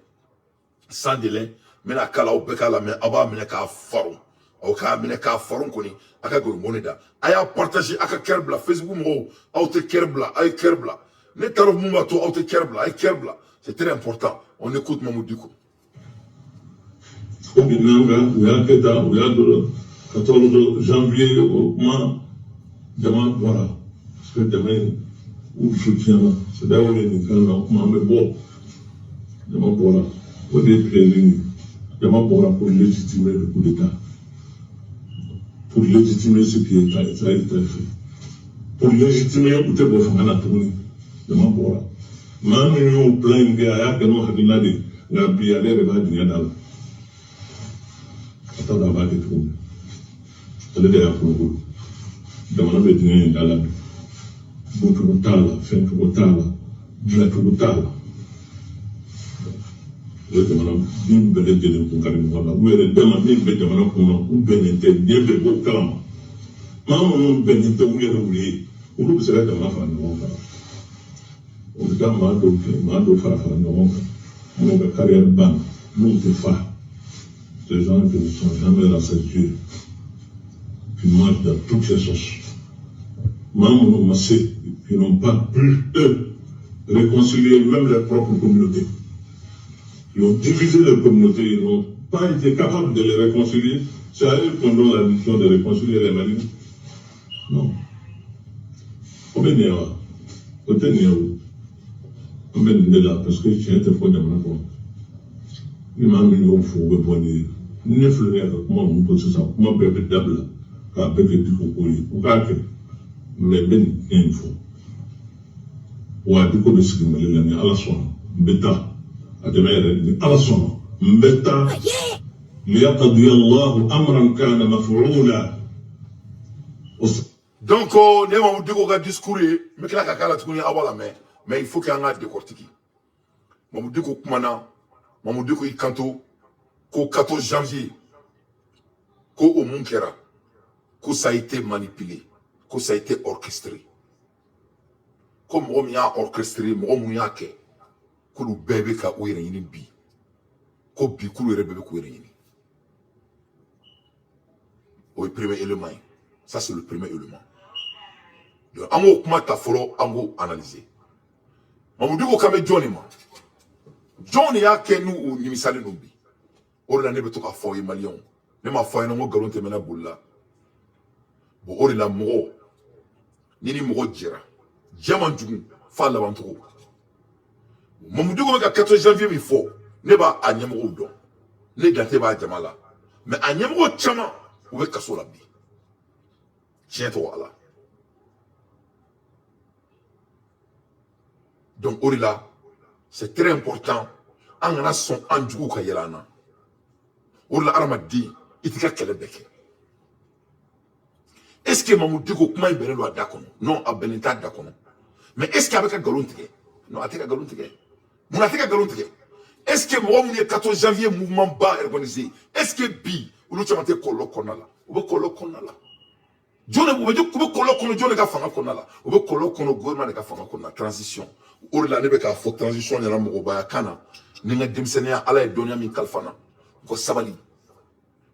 sans délai. Mais la kala au beka la main, aba mene ka faron. Au ka mene ka faron koni, aka go moneda. Aya partager aka kerbla, Facebook mo, au te kerbla, ay kerbla. Ne taro mumba to, au te kerbla, ay kerbla. C'est très important. On écoute Mamadou Diko. Au Binanga, où il y a Keta, où il y a le 14 janvier, au mois, demain, voilà. Parce que demain, où je soutiens là, c'est d'ailleurs les gens, mais bon, demain, voilà. Pour des prévenus. Pour légitimer le coup d'État. Pour légitimer ce qui a été fait. Pour légitimer où tu es beau faire la tournée. Pour là. Mais nous avons plein de gars qui nous ont dit que nous avons pu aller vers le Niadal. Attends d'avoir des tournées. C'est le derrière pour nous. Nous avons dit que nous avons Boutouroutala, Fentouroutala, Dlatouroutala. Je demande une belle idée pour Karim Walla. Où est le demande une belle demande pour nous, ou bénété, bien de beau calme. Maman, bénété, où est le roulé, où nous serons dans la fin de mon cas. On dit à Mado Farafan, on a carrière ban, nous te fa. Ces gens qui ne sont jamais rassurés, qui mangent dans toutes les sauces. Maman, massé, qui n'ont pas pu, eux, réconcilier même leurs propres communautés. Ils ont divisé leur communauté, ils n'ont pas été capables de les réconcilier. C'est à eux qu'on donne la mission de réconcilier les Maliens. Non. Combien il y a? Peut-être il y a. Combien il y a là? Parce que j'ai été fort de mon accord. Il m'a mis au four, au bonnet. Il n'est plus rien avec moi, on peut se savoir. Moi, je peux d'abord, car je peux dire qu'on peut. Ou car que, mais ben, il y a une fois. Ou à du coup de ce qui m'a dit, à la soirée, bêta. على الصلاة مبتا ليقضي الله أمرا كان مفعولا. Donc on est Mamadou Diko ka discours mais kila ka kala tukuni awala mais il faut qu'il y ait un décortiqué. Mamadou Diko kumana, Mamadou Diko ikanto ko 14 janvier ko au Munkera ko ça a été manipulé, ko ça a été orchestré. Comme on y a orchestré, on y a ke kulu bébé ka ouire yini bi ko bi kulu bébé ko ouire yini. Au premier élément, ça c'est le premier élément. Donc amo kuma ta folo amo analyser. Mamadou Diko kame Johnny ma. Johnny ya ke nous ni misali no bi. O la ne be to ka fo malion. Ne ma fo no galon te mena bulla. Bo o la mo ni mo jira. Diamant jugu fa la bantro. Mamadou Diko ka 14 janvier mi fo. Ne ba anyamo do. Ne gate ba jamala. Mais anyamo chama ou be kaso la bi. Tiens toi là. Donc, Orila, c'est très important. En a son anjou kayelana. Orila Aramadi, itika kelebeke. Est-ce que Mamadou Diko comment il benelo dakono? Non, a benenta dakono. Mais est-ce qu'il y a un galon tige? Non, a tika galon tige. Mon a tika galon tige. Est-ce que moi, 14 janvier, mouvement bas organisé? Est-ce que bi, ou l'autre chamate kolo konala? Ou kolo konala? John, vous voyez que kolo kono John ga fanga konala. Ou kolo kono gouvernement ga fanga konala. Transition. Orila ne be ka fo transition yana mo ba kana ni nga demsenia ala e donya min kalfana ko sabali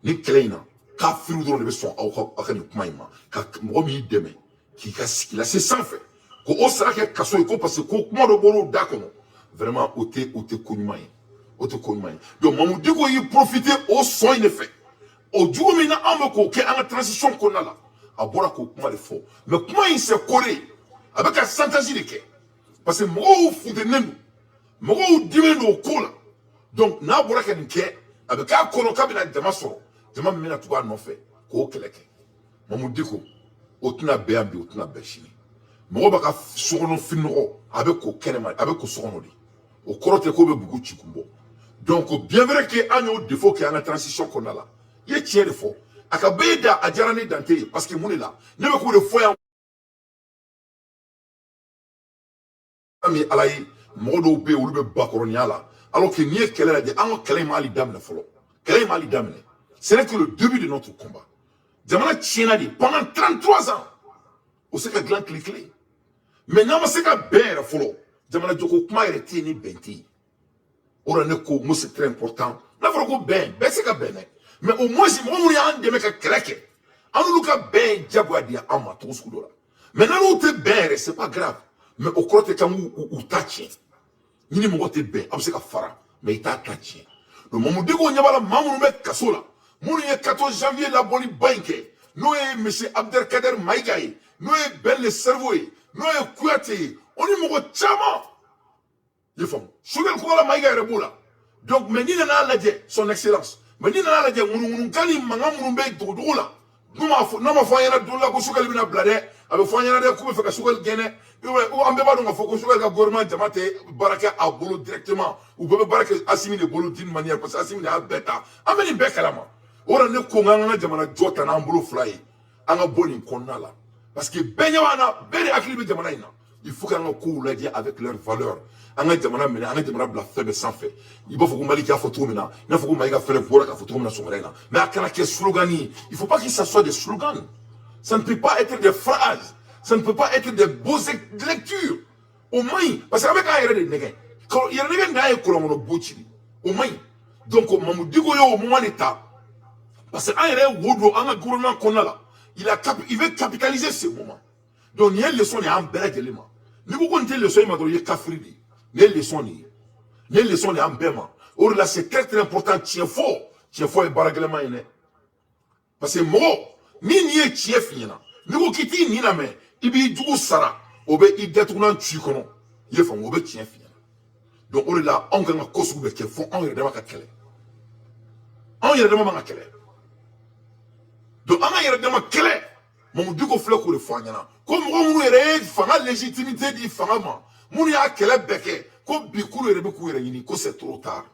ni kleina ka firu do ne be son aka ni kuma ima ka mo mi deme ki ka sikila c'est sans fait ko o sara ke kaso ko parce que ko kuma do boro da kono vraiment ote konyuma yi o te ko ɲuman ye donc Mamadou Diko y'i profiter o sɔn in de fɛ o jogo min na an bɛ k'o kɛ an ka transition kɔnɔna la a bɔra k'o kuma de fɔ mais kuma in c'est coré a bɛ ka chantage de kɛ parce que mɔgɔw funtɛnen don mɔgɔw dimin don o ko la donc n'a bɔra ka nin kɛ a bɛ k'a kɔnɔ k'a bɛna jama sɔrɔ jama min bɛna tugu a nɔfɛ k'o kɛlɛ kɛ Mamadou Diko o tɛna bɛn yan bi o tɛna bɛn sini mɔgɔ b'a ka sokɔnɔ finɔgɔ a bɛ ko kɛnɛma a bɛ ko sokɔnɔ de o kɔrɔ tɛ k'o bɛ bugu ci kun bɔ donc bien vrai que an y'o défaut kɛ an ka transition kɔnɔna la i ye tiɲɛ de fɔ a ka bɛɛ da a diyara ne dante ye parce que mun de la ne bɛ k'o de fɔ yan min ala ye mɔgɔ dɔw bɛ yen olu bɛ bakɔrɔniya la alors que n'i ye kɛlɛ lajɛ an ka kɛlɛ in ma hali daminɛ fɔlɔ kɛlɛ in ma hali daminɛ ce n'est que le début de notre combat jamana tiɲɛna de pendant 33 ans o se ka dilan tile kelen mais n'an ma se ka bɛn yɛrɛ fɔlɔ jamana jɔko kuma yɛrɛ tɛ yen ni bɛn tɛ yen o de ne ko n ko c'est très important n'a fɔra ko bɛn bɛɛ se ka bɛn dɛ mais au moins mɔgɔ minnu y'an dɛmɛ ka kɛlɛ kɛ an n'olu ka bɛn jagoya di an ma cogo sugu dɔ la mais n'olu tɛ bɛn yɛrɛ c'est pas grave mais o kɔrɔ tɛ k'an k'u ta tiɲɛ ni ni mɔgɔ tɛ bɛn a bɛ se ka fara mais i t'a ta tiɲɛ donc Mamadou Diko ɲɛ b'a la maa minnu bɛ kaso la minnu ye 14 janvier labɔli ba in kɛ n'o ye monsieur Abdelkader Maïga ye n'o ye Ben le Cerveau ye n'o ye Kouyaté ye o ni mɔgɔ caman i ye faamu Choguel Kouala Maïga yɛrɛ b'o la donc mais n'i nana lajɛ son excellence mais n'i nana lajɛ ŋunuŋunukan ni mankan minnu bɛ dogodogo la n'a ma fɔ an ɲɛna don la ko Choguel bɛna bila dɛ a bɛ fɔ an ɲɛna dɛ k'u bɛ fɛ ka Choguel gɛnɛ an bɛɛ b'a dɔn k'a fɔ ko Choguel ka gouvernement jama tɛ baara kɛ a bolo directement u bɛɛ bɛ baara kɛ Assimi de bolo d'une manière parce que Assimi de y'a bɛɛ ta an bɛ nin bɛɛ kalama o de ne ko n k'an ka jamana jɔ ta n'an bolo fila ye an ka bɔ nin kɔnɔna la parce que bɛɛ ɲɛ b'an na bɛɛ de hakili bɛ jamana in na il faut k'an ka kow lajɛ avec leur valeur an ka jamana minɛ an ka jamana bila fɛn bɛɛ sanfɛ i b'a fɔ ko Maliki y'a fɔ cogo min na i n'a fɔ ko Maïga fɛnɛ bɔra k'a fɔ cogo min na sɔgɔmada in na mais a kana kɛ slogan ye il faut pas que ça soit des slogans ça ne peut pas être des phrases ça ne peut pas être des beaux lectures o man ɲi parce que an bɛ k'an yɛrɛ de nɛgɛ yɛrɛ nɛgɛ dan ye kɔlɔnkɔnɔ bo ci o man ɲi donc Mamadou Diko y'o moment de ta parce que an yɛrɛ ye wo don an ka gouvernement kɔnɔna la il veut capitaliser ce moment donc nin ye leçon de y'an bɛɛ lajɛlen ma n'i ko nin tɛ leçon ye ma dɔrɔn i ye kafiri de ye nin ye leçon de ye nin ye leçon de y'an bɛɛ ma o de la c'est très très important tiɲɛ fɔ ye baara gɛlɛman ye dɛ parce que mɔgɔ ni nin ye tiɲɛ f'i ɲɛna n'i ko k'i t'i nin lamɛn i b'i jugu sara o bɛ i datugunan ci kɔnɔ i ye faamu o bɛ tiɲɛ f'i ɲɛna donc o de la anw kan ka ko sugu bɛɛ kɛ fo anw yɛrɛ dama ka kɛlɛ anw yɛrɛ dama man ka kɛlɛ donc an ka yɛrɛ dama kɛlɛ Mamadou Diko filɛ k'o de fɔ an ɲɛna ko mɔgɔ minnu yɛrɛ ye fanga légitimité di fanga ma minnu y'a kɛlɛ bɛɛ kɛ ko bi k'olu yɛrɛ bɛ k'u yɛrɛ ɲini ko c'est trop tard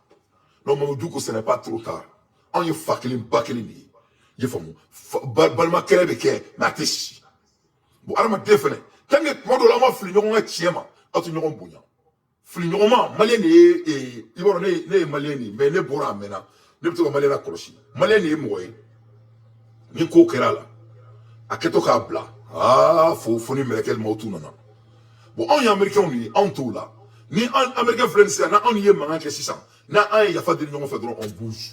donc Mamadou Diko ce n'est pas trop tard anw ye fa kelen ba kelen de ye i ye faamu balima kɛlɛ bɛ kɛ mais a tɛ si bon adamaden fɛnɛ tant que tuma dɔw la an ma fili ɲɔgɔn ka tiɲɛ ma aw tɛ ɲɔgɔn bonya fili ɲɔgɔn ma maliyɛn de ye i b'a dɔn ne ye maliyɛn de ye mais ne bɔra a mɛnna ne bɛ to ka maliyɛn lakɔlɔsi maliyɛn de ye mɔgɔ ye ni ko kɛra a la a kɛtɔ k'a bila fo ni mɛlɛkɛ maaw t'u nana bon anw ye américains de ye anw t'o la ni an américain filɛ nin sisan n'anw ye mankan kɛ sisan n'an ye yafa deli ɲɔgɔn fɛ dɔrɔn on bouge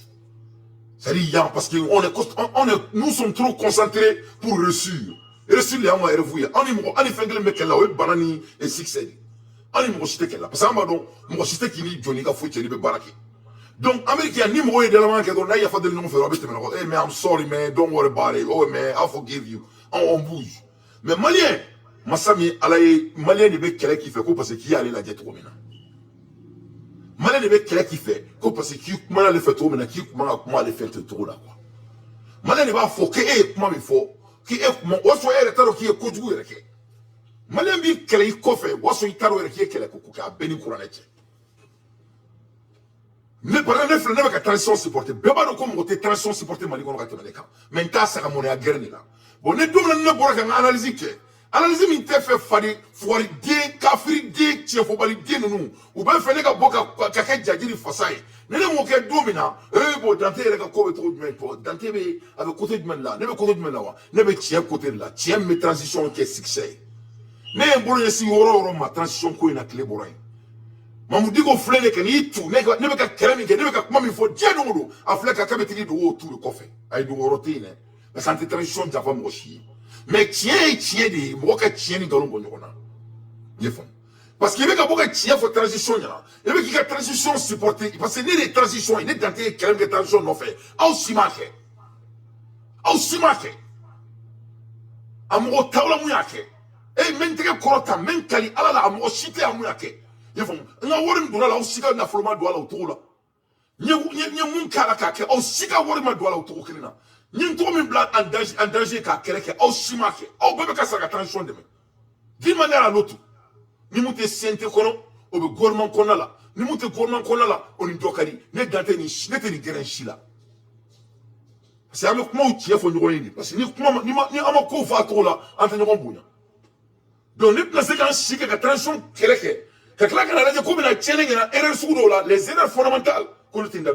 c'est-à-dire yan parce que nous sommes trop concentrés pour réussir de y'anw ka rêve ye anw ni mɔgɔ ani fɛn kelen bɛ kɛlɛ la o ye bana ni succès de anw ni mɔgɔ si tɛ kɛlɛ la parce que an b'a dɔn mɔgɔ si tɛ k'i ni jɔ n'i ka foyi cɛ n'i bɛ baara kɛ donc américain ni mɔgɔ ye dalaman kɛ dɔrɔn n'a ye yafa deli ɲɔgɔn fɛ dɔrɔn a bɛ tɛmɛ ɲɔgɔn hey man I'm sorry man don't worry about it oh man I forgive you on bouge mais maliyɛn masa min ala ye maliyɛn de bɛ kɛlɛ k'i fɛ ko parce que k'i y'ale lajɛ cogo min na maliyɛn de bɛ kɛlɛ k'i fɛ ko parce que k'i kumana ale fɛ cogo min na k'i kuma ka kuma ale fɛ ten cogo la quoi maliyɛn de b'a fɔ k'e ye kuma min fɔ k'e kuma o sɔrɔ e yɛrɛ t'a dɔn k'i ye kojugu yɛrɛ kɛ maliyɛn b'i kɛlɛ i kɔfɛ o sɔrɔ i t'a dɔn yɛrɛ k'i ye kɛlɛ ko kɛ a bɛɛ ni kuranɛ cɛ ne par exemple ne filɛ ne bɛ ka transition supporter bɛɛ b'a dɔn ko mɔgɔ tɛ transition supporter Mali kɔnɔ ka tɛmɛ ne kan mais n t'a saga mɔnɛ a gɛrɛ de la bon ne don min na ne bɔra ka n ka analyse kɛ analyse min tɛ fɛ fari fugariden kafiriden tiɲɛfɔbaliden ninnu u bɛ fɛ ne ka bɔ ka kɛ jajiri fasa ye ne m'o kɛ don min na bon Dante yɛrɛ ka ko bɛ cogo jumɛn fɔ Dante bɛ a bɛ côté jumɛn de la ne bɛ côté jumɛn la wa ne bɛ tiɲɛ côté de la tiɲɛ min bɛ transition kɛ succès ye ne ye n bolo ɲɛsin yɔrɔ o yɔrɔ ma transition ko in na tile bɔra yen Mamadou Diko filɛ ne kɛ n'i tu ne bɛ ka kɛlɛ min kɛ ne bɛ ka kuma min fɔ diɲɛ don o don a filɛ ka kɛ bɛ tigi dogo o tu de kɔfɛ a ye dogo yɔrɔ tɛ yen dɛ parce que an tɛ transition janfa mɔgɔ si ye mais tiɲɛ ye tiɲɛ de ye mɔgɔ ka tiɲɛ ni nkalon bɔ ɲɔgɔn na i ye faamu Parce qu'il veut que tu aies une transition. Il veut qu'il y ait une transition supportée. Parce que les transitions, il y a des transitions non fait. Aussi marqué. Aussi marqué. Amour taoula mouyake. Et maintenant, korota, même kali, alala, amour chité à mouyake. Ils font, n'a warim doula la, aussi n'a floma doula autour là. N'y moun kala kake, aussi ka warim doula autour kelina. N'y trop min blanc en danger kake, aussi marqué. Oh, bébé ka sa transition demain. D'une manière à l'autre. Ni moute siente kono, au gouvernement qu'on a là. Ni moute gouvernement qu'on a là, on y doit kari. Ne dante ni guerin chila. C'est avec moi où tu es, faut nous réunir. Parce que ni amako va trop là, entre nous bouillon. Donc, nous pensons qu'un chic, qu'un transition, qu'est-ce que la comme la tienne, erreur sous là, les erreurs fondamentales, qu'on le tient là.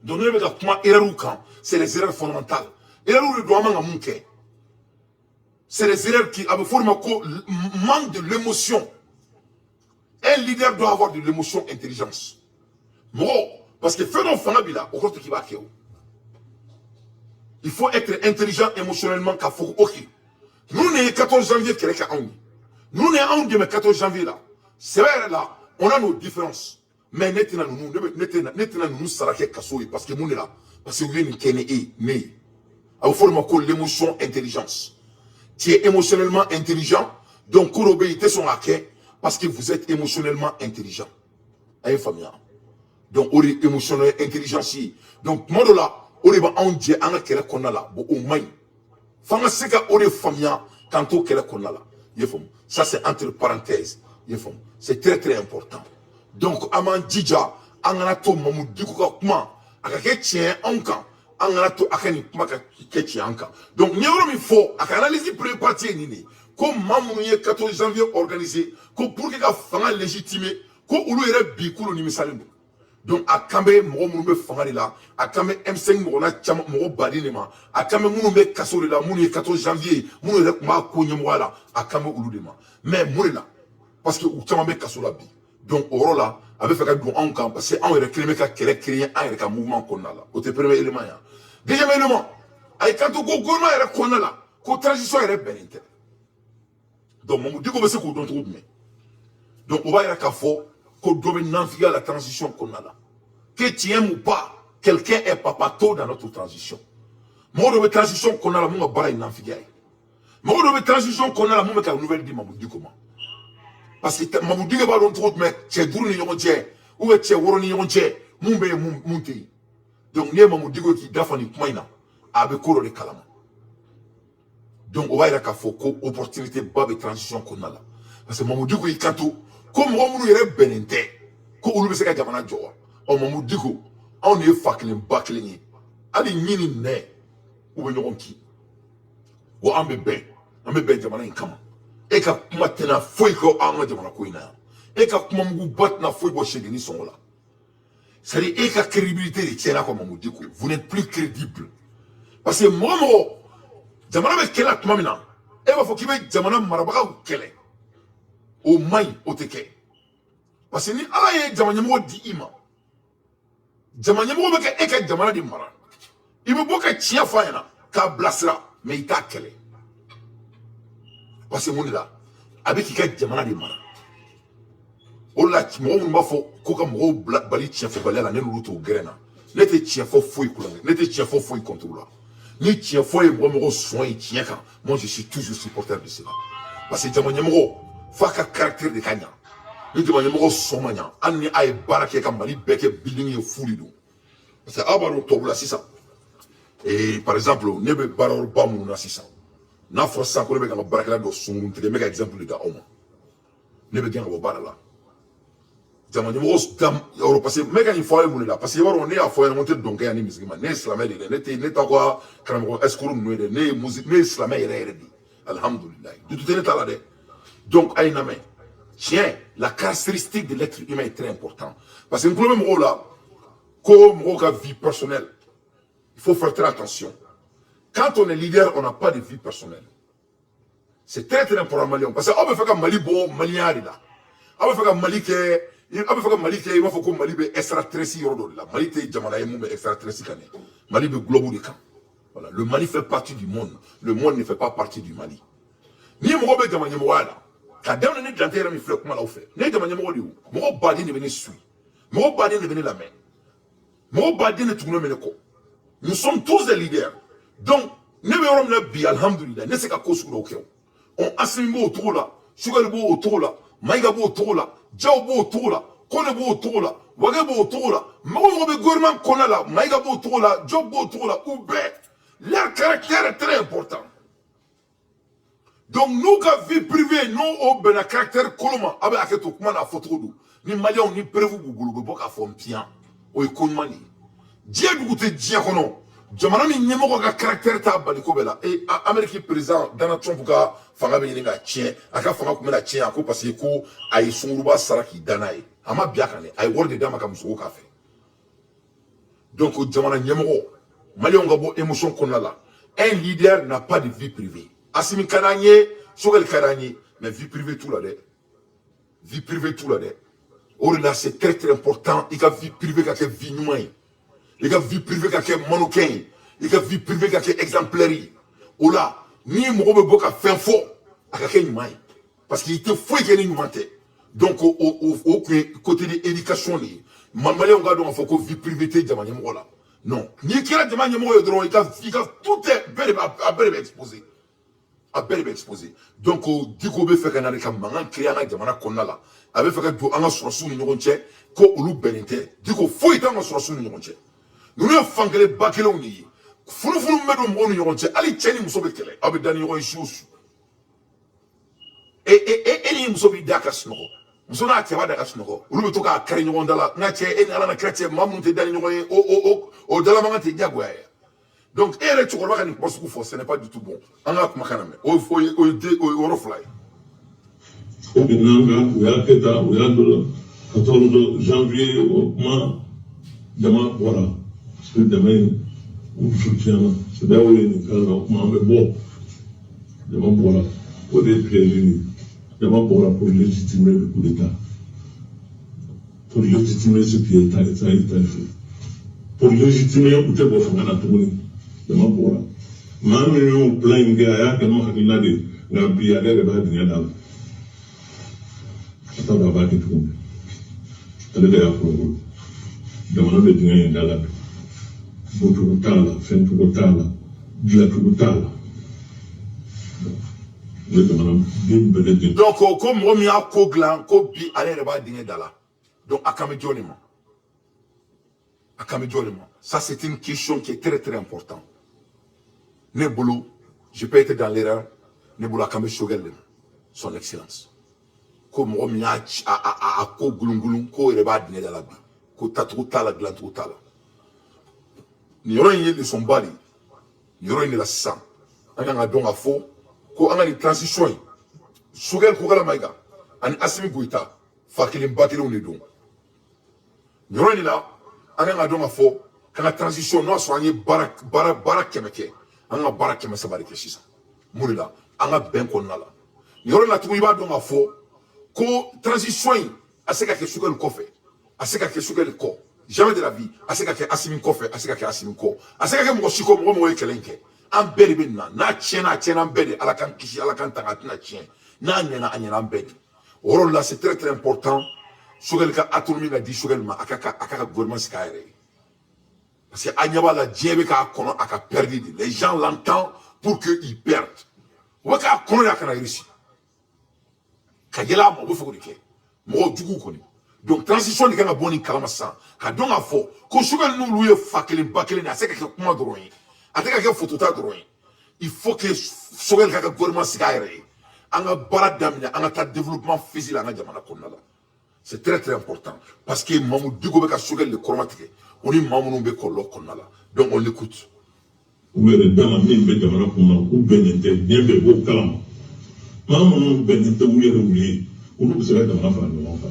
Donc, nous avons comment erreur quand, c'est les erreurs fondamentales. Erreur doit manquer. C'est les erreurs qui, avec forme manque de l'émotion. Un leader doit avoir de l'émotion, intelligence. Bon, parce que faisons fanabila, au côté qui va kéo. Il faut être intelligent émotionnellement, car faut, ok. Nous, on est 14 janvier, nous, on est en 14 janvier là. C'est vrai là, on a nos différences. Mais nous sarake kasoui, parce que nous, on est là. Parce que nous, on est à forme l'émotion, intelligence. Tu es émotionnellement intelligent, donc pour obéir son hacker, parce que vous êtes émotionnellement intelligent. Aïe, famille. Donc, on est émotionnellement intelligent. Donc, moi, là, on est en Dieu, on a quel qu'on a là, au moins. Fanga seka, on est famille, quand on quel qu'on a là. Ça, c'est entre parenthèses. C'est très, très important. Donc, Aman Dija, on a tout, mamou, du coup, comment, à quel tien, en camp. Donc, il faut analyser le parti comme maman 14 janvier organisé, comme pour que la femme légitimée, comme on lui est bicou le nimisalim. Donc, à Kambe, mon fangari là, à Kambe M5, mon badinema, à Kambe, mon kasso là, mon 14 janvier, mon ma kounyamwa là, à Kambe Ouloudema. Mais, mon là, parce que, ou t'as kasso là, donc, au rôle là, avec fait un camp, parce que, on est réclamé qu'à créer un mouvement qu'on a là. C'est le premier élément. Deuxième élément, quand on gouvernement est qu'on a là, qu'on transition est bénéfique. Donc, on dit que c'est qu'on doit trouver. Donc, on va y aller qu'à fond, qu'on doit naviguer la transition qu'on a là. Que tu aimes ou pas, quelqu'un est papato dans notre transition. Moi, de transition qu'on a là, moi, je vais naviguer. Moi, de transition qu'on a là, moi, je vais une nouvelle dit, je comment. Parce que je vais pas trop, mais c'est dur, ou c'est woro ni yon je, mon pays. Donc, nous avons dit que Dafani Kmaina a beaucoup de calama. Donc, on va y aller à opportunité de transition qu'on a là. Parce que Mamoudou dit que comme on est benente, comme on est à Jamana Joa, on m'a dit que on est fakling, bakling, allez, ni ne, ou bien on qui. Ou on est ben Jamana Nkama. Et que maintenant, faut que on a Jamana Kouina. Et que Mamou bat na faut que chez les sont là. C'est-à-dire, et la crédibilité de Tiena comme on dit, vous n'êtes plus crédible. Parce que moi, Jamana avec quel acte maintenant, et il faut qu'il y ait Jamana Marabara ou quel est. Au maï, au teke. Parce que ni ala ye Jamana mo di ima. Jamana mo beke eke Jamana di mara. Il me boka tia faina, ka blasra, mais il t'a quel est. Parce que mon là, avec qui Jamana di mara. Ola ti mo ma fo ko ka mo bali tia fo bali la ne luto grena nete tia fo foi kulanga nete tia fo foi contrôle ni tia fo e mo soin tia kan moi je suis toujours supporter de cela parce que jamanya mo fa ka caractère de kanya ni jamanya mo somanya anni ay barake ka bali beke building e fulido parce que abaro to la sisa et par exemple nebe baror ba mu na sisa na força ko be ka barake la do sungun te mega exemple de ga oma nebe gen ko barala jamani mo dam euro parce que mega il faut aller là parce que on est à faut monter donc ya ni musique man ne islamé de ne ta quoi quand escour nous de ne musique ne islamé est alhamdulillah du tout est là de donc ay namé tiens la caractéristique de l'être humain est très important parce que nous même là comme la vie personnelle il faut faire très attention quand on est leader on n'a pas de vie personnelle c'est très très important Mali parce que on veut faire comme Mali bon Maliari là on veut faire comme Mali que il faut que Mali il faut que Mali be extra stressé yoro là Mali te jamana yemu be extra stressé kané Mali be globo de camp voilà le Mali fait partie du monde le monde ne fait pas partie du Mali ni mo be jamana mo wala ka daw ne dante yɛrɛ min filɛ kuma la o fɛ ne jamana ɲɛmɔgɔ de ye mɔgɔ baden de bɛ ne su mɔgɔ baden de bɛ ne lamɛn mɔgɔ baden de tugune bɛ ne kɔ nous sommes tous des leaders donc ne bɛ yɔrɔ min na bi alhamdulilayi ne se ka ko sugu dɔw kɛ on Assimi b'o cogo la Sukali b'o cogo la Mayiga b'o cogo la Jaw b'o cogo la Kone b'o cogo la Wage b'o cogo la mɔgɔ bɛ gouvernement kɔnɔ la Mayiga b'o cogo la Job b'o cogo la u bɛɛ leur caractère est très important. Donc nous ka vie privée nous au ben caractère koloma abe aketo kuma na photo do ni malion ni prévu bugulu be boka fo mpian o ekonmani die dugute die kono jamana mi nyemo ka caractère ta baliko bela et Amérique président Donald Trump ka fanga be ninga chien aka fanga kuma na chien ako parce que ko ay sunguruba saraki danae ama biakane ay worde dama ka muso ka fe donc jamana nyemo malion ga bo émotion konala un leader n'a pas de vie privée. Assimi Kananye, Sogel Kananye, mais vie privée tout là de. Vie privée tout là de. Or là c'est très très important. Il y a vie privée qui a vie numéro. Il y a vie privée qui a mannequin. Il y a vie privée qui a exemplaire. Or là, ni mo be boka fin fort. Aka numéro. Parce qu'il était fou qu'il y numéro. Donc au côté de l'éducation li, malmalé on garde on faut que vie privée te jamani mo là. Non. Ni kira jamani mo yodron il y a tout est bel exposé. A bel exposé. Donc, diko be fait qu'on a des camarades créés en jamana konala. Avec fait que on a sur sous ni ñonche ko ulu benite. Diko fo ita on sur sous ni ñonche. Nous ne fangele bakelo ni. Funu medo mo ni ñonche. Ali cheni muso be kele. Abe dani yo issues. Et muso bi dakas no. Muso na akeba dakas no. Ulu be to ka kare ñondala. Na che ala na chrétien mamunte dani ñoy o dala mangate diagwa. Donc, ce n'est pas du tout bon. On a au refly. Au Binanga, il y a Keta, il y a le 14 janvier, au mois de voilà. Parce que demain, on soutient, c'est là où il y a une calme, mais bon, demain voilà, pour les prévenir, demain voilà, pour légitimer le coup d'État. Pour légitimer ce qui est fait. Pour légitimer, vous êtes bon, on a tourné. Dama bora mami yo plan ga ya kan ma hakila de na biya da ba dunya da ta ba ki tuku ale da ya ko dama no de dunya da la bo tu tala fen tu tala dila tu tala donc comme romi a ko glan ko bi ale ba dunya da la donc akame jonima ça c'est une question qui est très très importante. Nebolo, je peux être dans l'erreur. Nebolo Akame Shogel, son excellence. Comme Romia a ko gulungulung ko reba dine da la bi. Ko tatruta la glantruta la. Ni yoro yé de son bali. Ni yoro yé la sang. Anga donga fo ko anga ni transition. Shogel ko kala maiga. Ani Assimi Goïta fakilim bakile on don. Ni yoro yé la anga donga fo kana transition no soigner barak kemeke. Anga barak keme sabari ke sisa murila anga ben ko nala yoro la tuba do ma fo ko transition aseka ke sugal ko fe aseka ke sugal ko jamais de la vie aseka ke Assimi ko fe aseka ke Assimi ko aseka ke mo siko mo kelenke am beri binna na chena am beri ala kan kishi ala kan tanga na chen na nyena anyena am beri oro la c'est très très important sugal ka atomi na di sugal ma akaka gouvernement skaire. Parce que les gens l'entendent pour qu'ils perdent. Donc, transition de Gaboni Kalamassa, Kadon a faux, Kosugal nous louer Fakele Bakele, à ce que moi drawing, à ce que photo drawing. Il faut que Sogel Kaka gouvernement Sikaire, en barad damina, en développement physique, en Jamana Konala. C'est très très important. Parce que Mamou Dugobeka Sogel le chromatique. On est maman be kolo konala donc on l'écoute oubien dama min be jamana kuma ou benente bien be bo kalam maman benente ou yere oubli ou be sera jamana fa no fa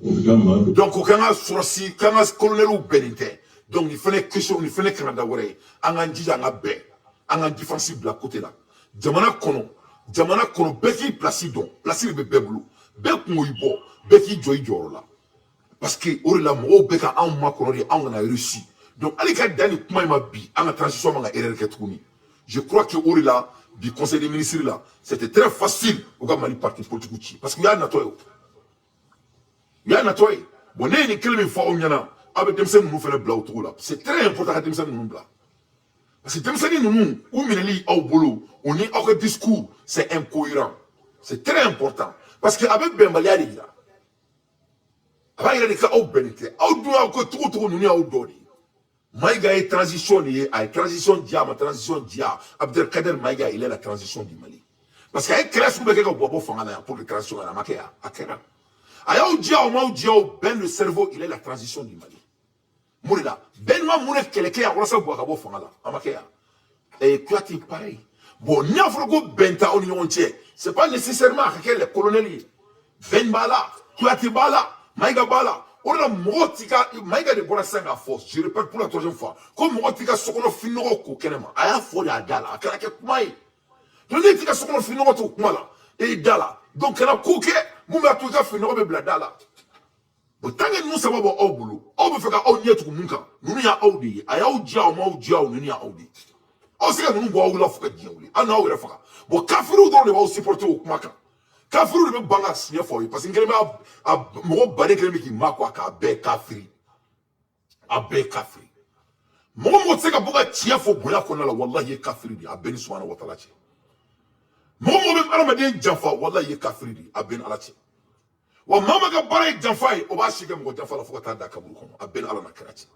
o gamba donc quand on sorci quand on colonel ou benente donc il fallait question il fallait Canada wore anga njija nga be anga défensive la côté là jamana kono beki placide be beblu be ko yibo beki joy jorola. Parce que la mort beka en maconori en a réussi. Donc, allez, quand Dani Koumaïma bi, en transition, en erreur. Je crois que là, du conseil des ministres là, c'était très facile au gars Mali parti politique parce qu'il y a un nettoyé. Il y a un nettoyé. Bon, il y a une clé de fois au Niana, avec des personnes nous fait le blanc autour là. C'est très important que des personnes nous blanc. Parce que des personnes nous, ou mineli au boulot, on est au discours, c'est incohérent. C'est très important. Parce qu'avec Bembalia, il y a. Avant, il y a des cas au Benete, au doigt, au tout, nous, au dodi. Maïga est transition, il est transition dia, Abdelkader Maïga, il est la transition du Mali. Parce qu'il y a une classe pour la transition à la Makea, à Kera. Aya dia, ben le cerveau, il est la transition du Mali. Mourida, ben ma mouré, quelqu'un a relancé pour Bobo Fangala, à Makea. Et quoi, tu pareil. Bon, n'y a pas benta au niveau entier. C'est pas nécessairement que les colonels, ben bala, quoi, tu bala, Maïga bala. On a motika maïga de bona sanga force. Je répète pour la troisième fois. Comme motika sokono finoro ko kenema. Aya fodi adala. Akala ke kumai. Donc tika sokono finoro to kumala. Et dala. Donc kana koke mumba tuka finoro be bladala. Bo tangi nous sababu au bulu. Au be feka au nyetu kumunka. Nunu ya audi. Aya udia o mau dia o nunu ya audi. Au sika nunu bo awula fuka dia uli. Ana awira fuka. Bo kafiru do le ba supporter o kumaka. Kafiru de banga signé for parce que ngema a mo bade kelemi ki makwa ka be kafiri abe kafiri mo tseka buka tia fo boya kona la wallahi kafiri di abeni subhanahu wa ta'ala che mo be aramaden janfa wallahi kafiri di abeni ala che wa mama ga bare janfa o ba shige mo janfa la fo ta da kaburu kono abeni ala na karachi.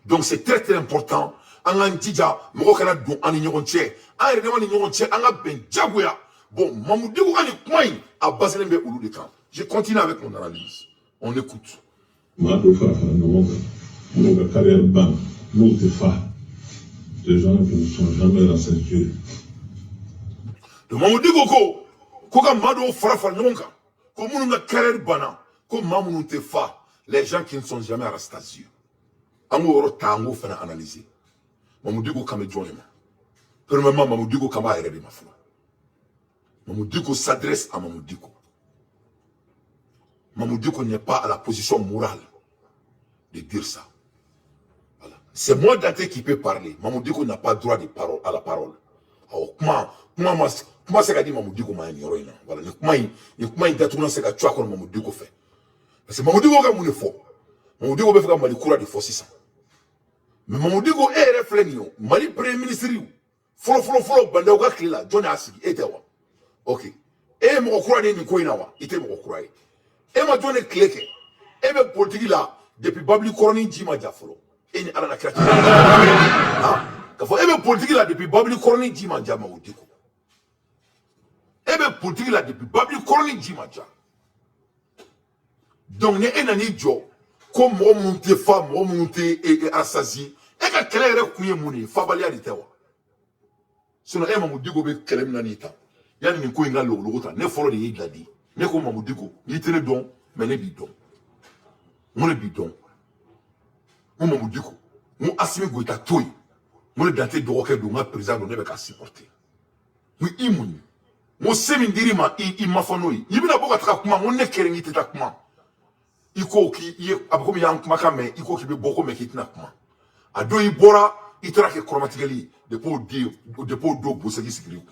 Donc c'est très très important an an tija mo kana don ani nyogon che an rede mani nyogon che an ga ben jagoya. Bon, Mamoudou a basé les de camp. Je continue avec mon analyse. On écoute. Des gens qui ne sont jamais rassurés. De Mamoudou Goko, Koga Mado Frafa Nonga, comme on a carré bana, comme Mamoudou Tefa, les gens qui ne sont jamais rassurés. Amouro Tango fait analyser. Mamoudou Goko Kame Djonema. Premièrement, Mamoudou Goko Kama Erede Mafla. Mamoudiko s'adresse à Mamoudiko. Mamoudiko n'est pas à la position morale de dire ça. Voilà. C'est moi Dante qui peut parler. Mamoudiko n'a pas droit de parole, à la parole. Alors, comment c'est qu'a dit Mamoudiko m'a ignoré? Voilà. Comment il a tourné ce qu'a tué comme Mamoudiko fait? Parce que Mamoudiko a mon faux. Mamoudiko veut faire Mali courant de forces. Mais Mamoudiko est réfléchi. Mali premier ministre. Follow, Bandaouga Kila, John Asigi, et Tewa. Ok. Et mon croix n'est ni quoi inawa. Il était mon croix. Et ma donné clé. Et mes politiques là, depuis Babli Koroni Djima Diafolo. Et ni Alana Krati. Ah. Et mes politiques là, depuis Babli Koroni Djima Diama Oudiko. Et mes politiques là, depuis Babli Koroni Djima Diama. Donc, ne enani jo. Comme mon monté femme, mon monté et assasi. Et quand quelqu'un est kouye mouni, fabalia de tewa. Sinon, et mon digo be kelem nanita. Yani ni ko inga logo ta ne folo de yidladi ne ko Mamudiko ni tene don mais ne bidon mo ne bidon mo Mamudiko mo Assimi Goïta toy mo le Dante Doroke do ma président do ne be ka supporter mo imuni mo semi ndirima I mafanoi yibina boka taka kuma mo ne kerengi teta kuma iko ki ye abakomi yang kuma kame iko ki be boko me kitina kuma ado ibora itrake chromatically de po do bosegi sigiri.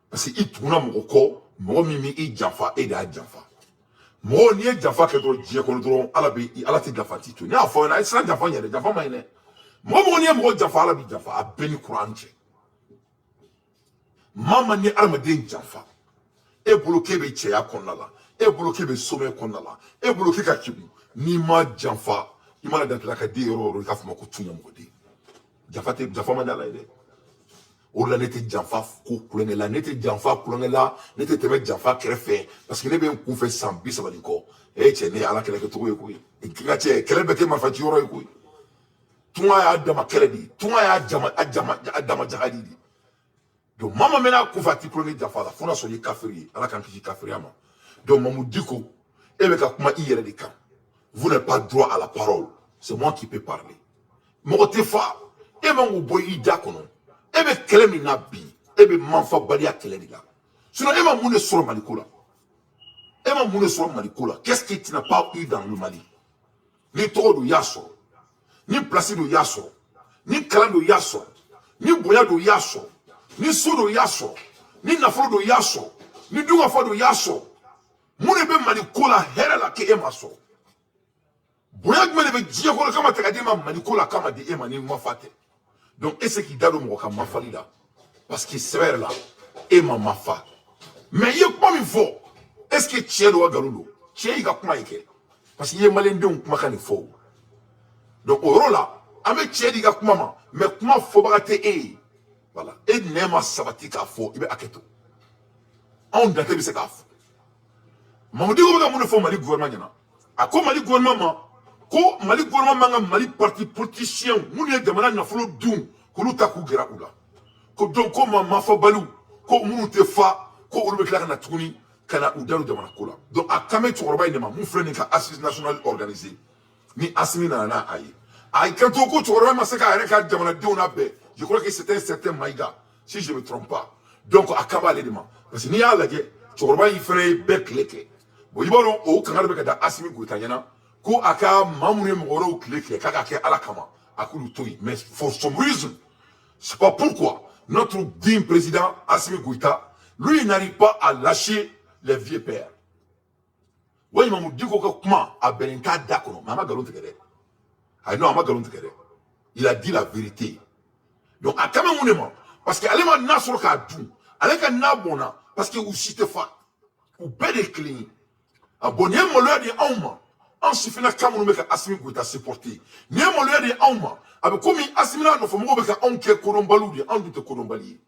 Parce que il tourne mon corps, mon mimi, il jafa, et da jafa. Mon nie jafa que trop dia qu'on à la tête de la fatigue. Ni a fait un islam jafa, il y a des jafa maine. Mon nie mon jafa, la bi jafa, a beni courante. Maman ni armadin jafa. Et bloqué be tchea qu'on a là. Et bloqué be sommet qu'on a là. Et bloqué kakibu. Ni ma jafa, il m'a dit la kadi ero, le kaf mako tunya mokodi. Jafa te jafa mandala ide. Ola nete janfa ko kulenge la nete janfa kulenge la nete tebe janfa krefe parce que ne be ku fe sambi sabaliko e chene ala kele to ko yi kinga che kele be ke ma fati yoro yi tunga ya adama kele di tunga ya adama jahadi di do mama mena ku fati kulenge janfa la fona so yi kafiri ala kan ki kafiri ama do Mamudiko e be ka kuma iyere di kan vous n'avez pas droit à la parole c'est moi qui peux parler mo tefa e mangu boy ida kono ebe kelemi na bi ebe manfa balia keledi là sinon ema moune sur Malikola ema moune sur Malikola qu'est-ce que tu n'as pas eu dans le Mali ni toro do yaso ni place do yaso ni kalando yaso ni boya do yaso ni sodo yaso ni nafolo do yaso ni dunga fado yaso mune be mali kola hera la ke emaso boya gmele be jiya ko kama tagadi ma mali kola kama di ema ni mafate donc est-ce qui dalo mo ka mafali là parce que sévère là ema mafa mais yé quoi mi fo est-ce que tielo wa galulo tié ga kuma yake parce que yé malen de kuma kan fo donc au rôle là avec tié ga kuma ma mais kuma fo bagate e voilà et nema sabati ka fo ibe aketo on date bi se ka fo mamudi ko ga mun fo mali gouvernement nyana ako mali gouvernement ma ko mali gouvernement nga mali parti politicien mun ye jamana na folo dum ko luta ku gira ula ko donc ko ma fa balu ko mun te fa ko ulu be kla na tuguni kana udaru jamana kula donc akame toroba ine ma mun frene ka assise nationale organisée ni asmina na ay kanto ko toroba ma saka reka jamana diuna be je crois que c'était un certain Maïga si je me trompe pas donc akaba le dema parce que ni ala ge toroba yi fré bekleke bo yibolo o kangal be kada asmi gutanyana ko aka mamune moro kleke kaka ke ala kama akulu toyi mais for some reason c'est pas pourquoi notre digne président Assimi Goïta lui n'arrive pas à lâcher les vieux pères ouais mamu diko ko kuma a beninka dakono mama galon tekere ay non mama galon tekere il a dit la vérité donc a quand même parce que allez na sur ka dou allez ka na bona parce que ou cité fa ou bede clean a bonne mo le di awma en sifina kamunu meka Assimi Goïta supporter ne mo le di awma abe komi Assimina no fomo beka onke korombalu di andu te korombali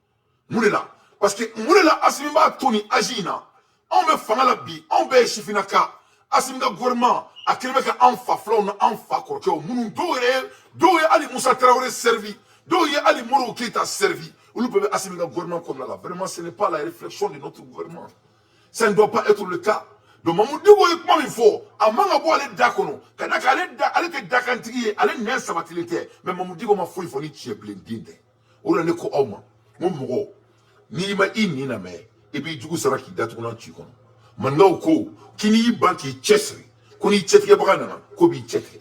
munela parce que munela Assimi ba toni agina on me fangala bi on be sifina ka Assimi ga gouvernement akirbe ka anfa flon anfa korke o munu doye ali Moussa Traoré servi doye ali Moro Keita servi ou le peut Assimi ga gouvernement comme là vraiment ce n'est pas la réflexion de notre gouvernement ça ne doit pas être le cas. Donc mamu digo e kuma mi fo amanga bo ale dakono kada ka ale te dakantigi ale ne sabatilité mais mamu digo ma fo ni tie blendinde o le ne ko awma mo ni ma inni na me e bi jugu saraki datu na ci kono man ngaw ko kini banki chesri ko ni chetre bagana ko bi chetre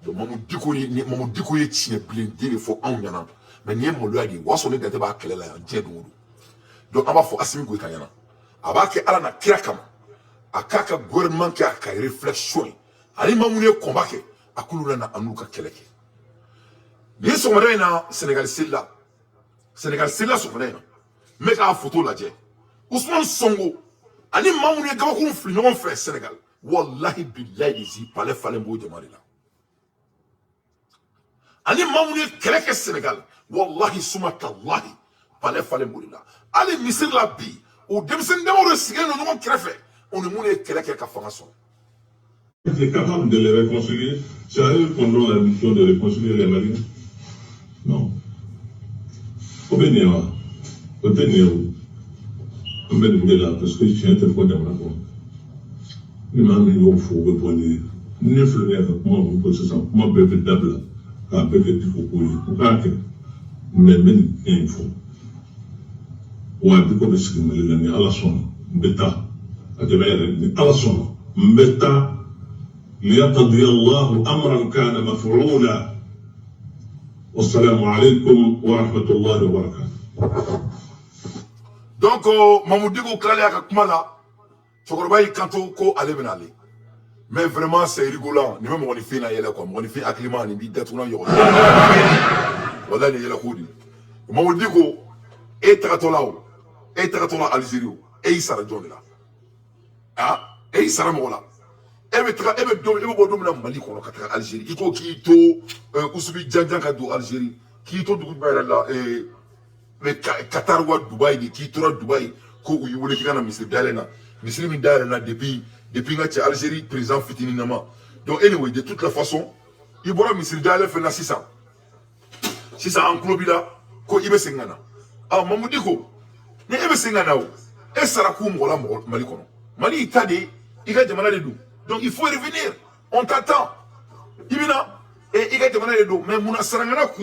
donc mamu digo e tie blendinde fo awnyana mais ni mo lo adi waso ne date ba kelela ya jedu donc aba fo Assimi Goïta yana aba ke ala na kirakam akaka gouvernement qui a réflexion ali mamune combat ke akuluna na anuka keleke ni somare na Sénégal c'est là somare mais ka photo la je Ousmane Sonko ani mamune ga ko fli no fait Sénégal wallahi billahi zi pale fale mbo de marina ani mamune keleke Sénégal wallahi sumatallahi pale fale mbo la ali misir la bi ou demsen demo resigé no no krefe on ne moune quelqu'un qui a fait ça. C'est capable de les réconcilier. C'est à eux qu'on donne la mission de réconcilier les Maliens. Non. Au Bénéwa, au Ténéo, au Bénéwa, parce que je suis un peu de la voix. Il m'a mis au four, au bonnet. Ne flânez avec moi, vous pouvez se sentir. Moi, bébé d'abla, car bébé du foucault, pour qu'à mais même il faut. Ou à beaucoup de ce qui me l'a mis à la sonne, bêta. ألسن متى ليقضي الله أمرا كان مفعولا والسلام عليكم ورحمة الله وبركاته. Donc Mamu Digo klale aka kuma la Chokoroba yi kanto ko ale benale mais vraiment c'est rigolant ni même on fait na yele quoi on fait acclimat ni bi datuna yo wala ni yele khudi Mamu Digo e tratola Algérie e isara jonela ah et il sera mort là ebe Mali kono kata Algérie iko kito usubi janjan ka do Algérie kito dugu bayla la mais Qatar wa Dubai ni kito ra Dubai ko u yule kigana misri dalena depuis nga Algérie président fitini nama donc anyway de toute la façon il bora misri dalena fait na 600 en club là ko ibe sengana ah Mamu Digo ne ebe sengana o e sara ku mo la Mali kono Mali itade iga jamana de dou donc il faut revenir on t'attend ibina et iga jamana de dou mais muna sarangana ku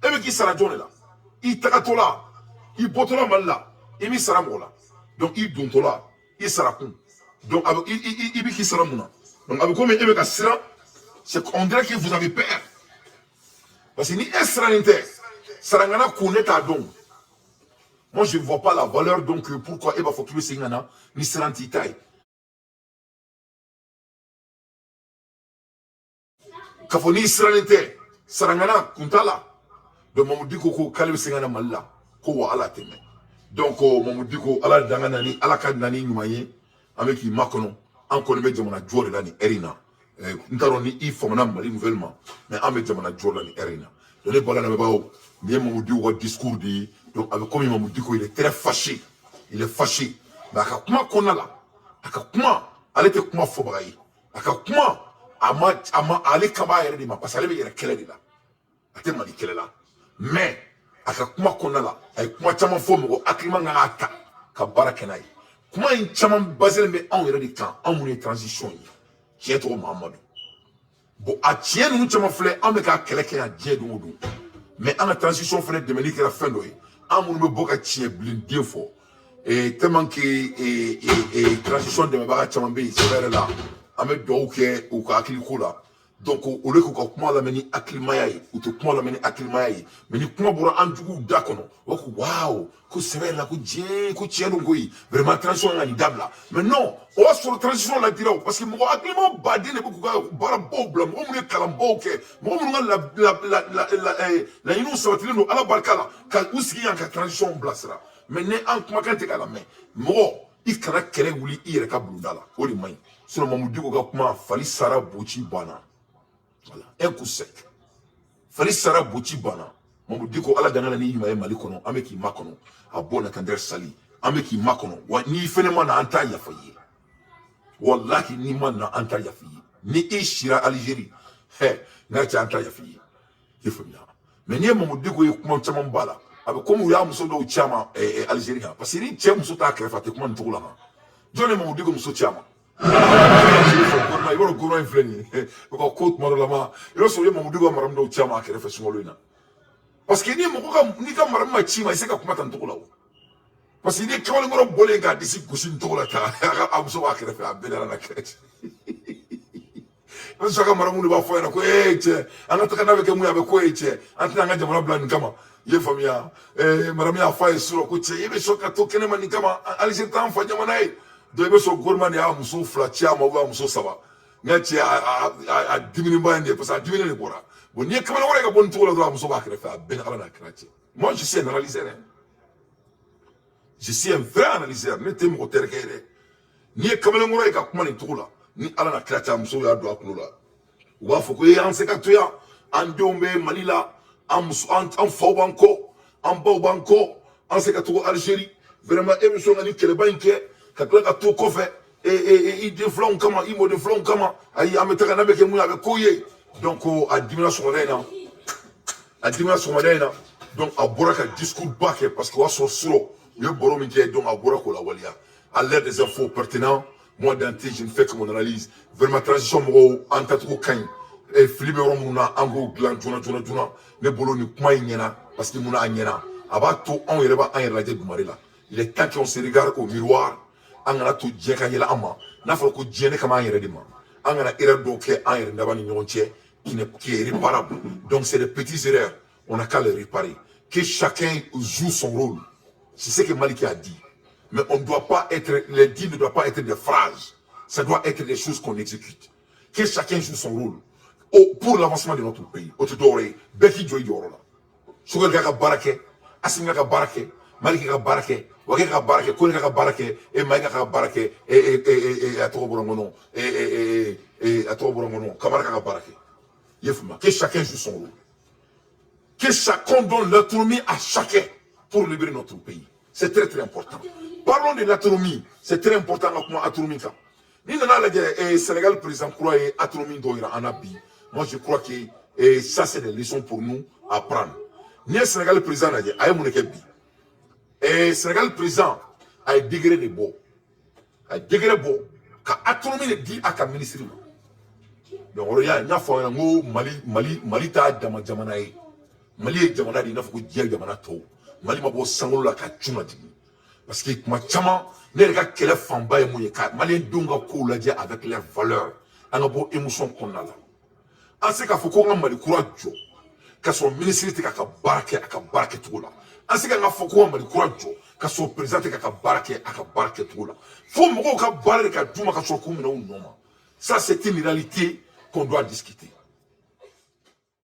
ebe ki sara jone la itakatola i botola malla imi sara mola donc i dontola i sara ku donc ibi ki sara muna donc avec comme ebe ka sira c'est on dirait que vous avez peur parce que ni esra inter sarangana ku neta donc Moi, je ne vois pas la valeur, donc pourquoi il faut qu'il y ait ni serantitaï. Kafoni seranite, sarangana, kuntala. Donc, Mamoudi Koko, Kalib Singana Malla, Kowa ala teme. Donc, Mamoudi Koko, ala danganani, ala kadnani, numaye, avec qui makono, en connaît Jamana Djor Lani Erina. Ntaroni, il faut m'en aller nouvellement, mais avec Jamana Djor Lani Erina. Donc, les balades n'avaient bien Mamoudi Koko discours dit, donc, avec comme Mamoudi Koko, il est très fâché. Il est fâché. Mais à comment qu'on a là, à comment, elle était comment Fobraï, à comment, ama ale kaba yɛrɛ de ma parce que ale bɛ yɛrɛ kɛlɛ de la a tɛ mali kɛlɛ la mais a ka kuma kɔnɔna la a ye kuma caman fɔ mɔgɔ hakilima kan k'a ta ka baara kɛ n'a ye kuma in caman baselen bɛ anw yɛrɛ de kan anw minnu ye transition ye tiɲɛ tɔgɔ mahamadu bon a tiɲɛ ninnu caman filɛ anw bɛ k'a kɛlɛ kɛ yan diɲɛ don o don mais an ka transition fana dɛmɛli kɛra fɛn dɔ ye an minnu bɛ bɔ ka tiɲɛ bilenden fɔ tellement que transition dɛmɛbaga caman bɛ yen sɛbɛn yɛrɛ la an bɛ dugawu kɛ u ka hakiliko la donc olu k'u ka kuma lamɛn ni hakilimaya ye u tɛ kuma lamɛn ni hakilimaya ye mais ni kuma bɔra an juguw da kɔnɔ u b'a fɔ waaw ko sɛbɛn la ko diɲɛ ko tiɲɛ don koyi vraiment transition ka nin dabila mais non o y'a sɔrɔ transition la dira o parce que mɔgɔ hakilima baden de bɛ k'u ka baarabaw bila mɔgɔ minnu ye kalanbaw kɛ mɔgɔ minnu ka laɲiniw sabatilen don ala barika la ka u sigi yan ka transition bilasira mais ni an kumakan tɛ k'a lamɛn mɔgɔ i kana kɛlɛ wuli i yɛrɛ ka bulonda la o de man ɲi sinon Mamoudi Diko ka kuma fali sara boci banna voilà un coup sec fali sara boci banna Mamoudi Diko ala dangana ni yima ye mali kɔnɔ an bɛ k'i makɔnɔ a bɔ na Kandɛri Sali an bɛ k'i makɔnɔ wa n'i fɛnɛ ma na an t'a yafa i ye wallahi n'i ma na an t'a yafa i ye ni i sira Algérie n'a cɛ an t'a yafa i ye i ye faamuya mais n'i ye Mamoudi Diko ye kuma caman b'a la a bɛ komi u y'a muso dɔw caman Algérie kan parce que ni cɛ muso t'a kɛrɛfɛ a tɛ kuma nin cogo la kan jɔn ye Mamoudi Diko muso caman i b'a dɔn gouvernement in filɛ nin ye u ka ko tuma dɔ la ma i b'a sɔrɔ i ye Mamoudi Diko ka maramu dɔw caman a kɛrɛfɛ sunkalo in na parce que ni mɔgɔ ka n'i ka maramu ma ci ma i se ka kuma tan cogo la o parce que ni kamalenkɔrɔ bɔlen k'a disi gosi nin cogo la tan a muso b'a kɛrɛfɛ a bɛɛ dara na kɛrɛfɛ i bɛ sɔrɔ ka maramu de b'a fɔ ɲɛna ko cɛ an ka taga n'a bɛ kɛ mun ye a bɛ ko ye cɛ an tɛna an ka jamana bila nin kama i ye faamuya maramu y'a fɔ a ye surɔ ko cɛ i bɛ sɔn ka to kɛnɛma nin kama Algérie t'an fa jamana ye donc i bɛ sɔn gouvernement de y'a muso fila ci a ma ou bien a muso saba n ka cɛ a diminenba ye nin ye parce que a diminen de bɔra bon n'i ye kamalen wɛrɛ ka bɔ nin cogo la dɔrɔn a muso b'a kɛrɛfɛ a bɛɛ ni ala n'a kɛra cɛ moi je suis un analyseur je suis un vrai analyseur ne tɛ mɔgɔ terikɛ ye dɛ n'i ye kamalen wɛrɛ ye ka kuma nin cogo la ni ala n'a kɛra cɛ a muso y'a don a kulo la u b'a fɔ ko an se ka to yan an denw bɛ mali la an faw b'an kɔ an baw b'an kɔ an se ka to Algérie vraiment e bɛ sɔn ka nin kɛlɛba in kɛ ka tila ka to kɔfɛ i den filanw kama i mɔden filanw kama ayi an bɛ taga n'a bɛ kɛ mun ye a bɛ ko ye donc a dimina sɔgɔmada in na donc a bɔra ka discours ba kɛ parce que o y'a sɔrɔ surɔ u ye baro min kɛ donc a bɔra k'o lawaleya à l'aide des infos pertinents moi Dante je ne fais que mon analyse vraiment transition mɔgɔw an tacogo ka ɲi fili bɛ yɔrɔ minnu na an k'o dilan joona ne bolo nin kuma in ɲɛna parce que mun na a ɲɛna a b'a to anw yɛrɛ b'an yɛrɛ lajɛ dugumare la il est temps qu'on se regarde au miroir an kana to diɲɛ ka yɛlɛ an ma n'a fɔra ko diɲɛ ne kama an yɛrɛ de ma an kana erreur dɔw kɛ an yɛrɛ daba ni ɲɔgɔn cɛ qui est réparable donc c'est des petites erreurs on n'a qu'à les réparer que chacun joue son rôle c'est ce que Maliki a dit mais on ne doit pas être les dits ne doivent pas être des phrases ça doit être des choses qu'on exécute que chacun joue son rôle pour l'avancement de notre pays o tɛ dɔwɛrɛ ye bɛɛ k'i jɔ i jɔyɔrɔ la Sogɛli ka baara kɛ Assimi ka baara kɛ Maliki ka baara kɛ Wage ka baara kɛ Kone ka baara kɛ Maïga ka baara kɛ a tɔgɔ bɔra n kɔnɔ Kamara ka baara kɛ i ye faamuya que chacun joue son rôle que chacun donne l'autonomie à chacun pour libérer notre pays c'est très très important parlons de l'autonomie c'est très important ka kuma autonomie kan ni nana lajɛ Sénégal président kura ye autonomie dɔ yira an na bi moi je crois que ça c'est des leçons pour nous à prendre ni ye Sénégal président lajɛ a ye mun de kɛ bi Sénégal président a ye degré de bɔ ka autonomie de di a ka ministre ma donc o y'a n y'a fɔ aw ɲɛna n ko Mali t'a dama jamana ye Mali ye jamana de i n'a fɔ ko diɲɛ jamana tɔw Mali ma bɔ sankolo la ka cun na jigin parce que tuma caman ne yɛrɛ ka kɛlɛ fanba ye mun ye ka maliyɛndenw ka kow lajɛ avec leurs valeurs an ka bɔ émotion kɔnɔna la an se k'a fɔ ko an ka Mali kura jɔ ka sɔrɔ ministre tɛ k'a ka baara kɛ a ka baara kɛcogo la an se ka n ka fɔ ko Mali kura jɔ ka sɔrɔ président tɛ ka baara kɛ a ka baara kɛcogo la fo mɔgɔw ka baara de ka d'u ma ka sɔrɔ k'u minɛ u nɔ ma ça c'est une réalité qu'on doit discuter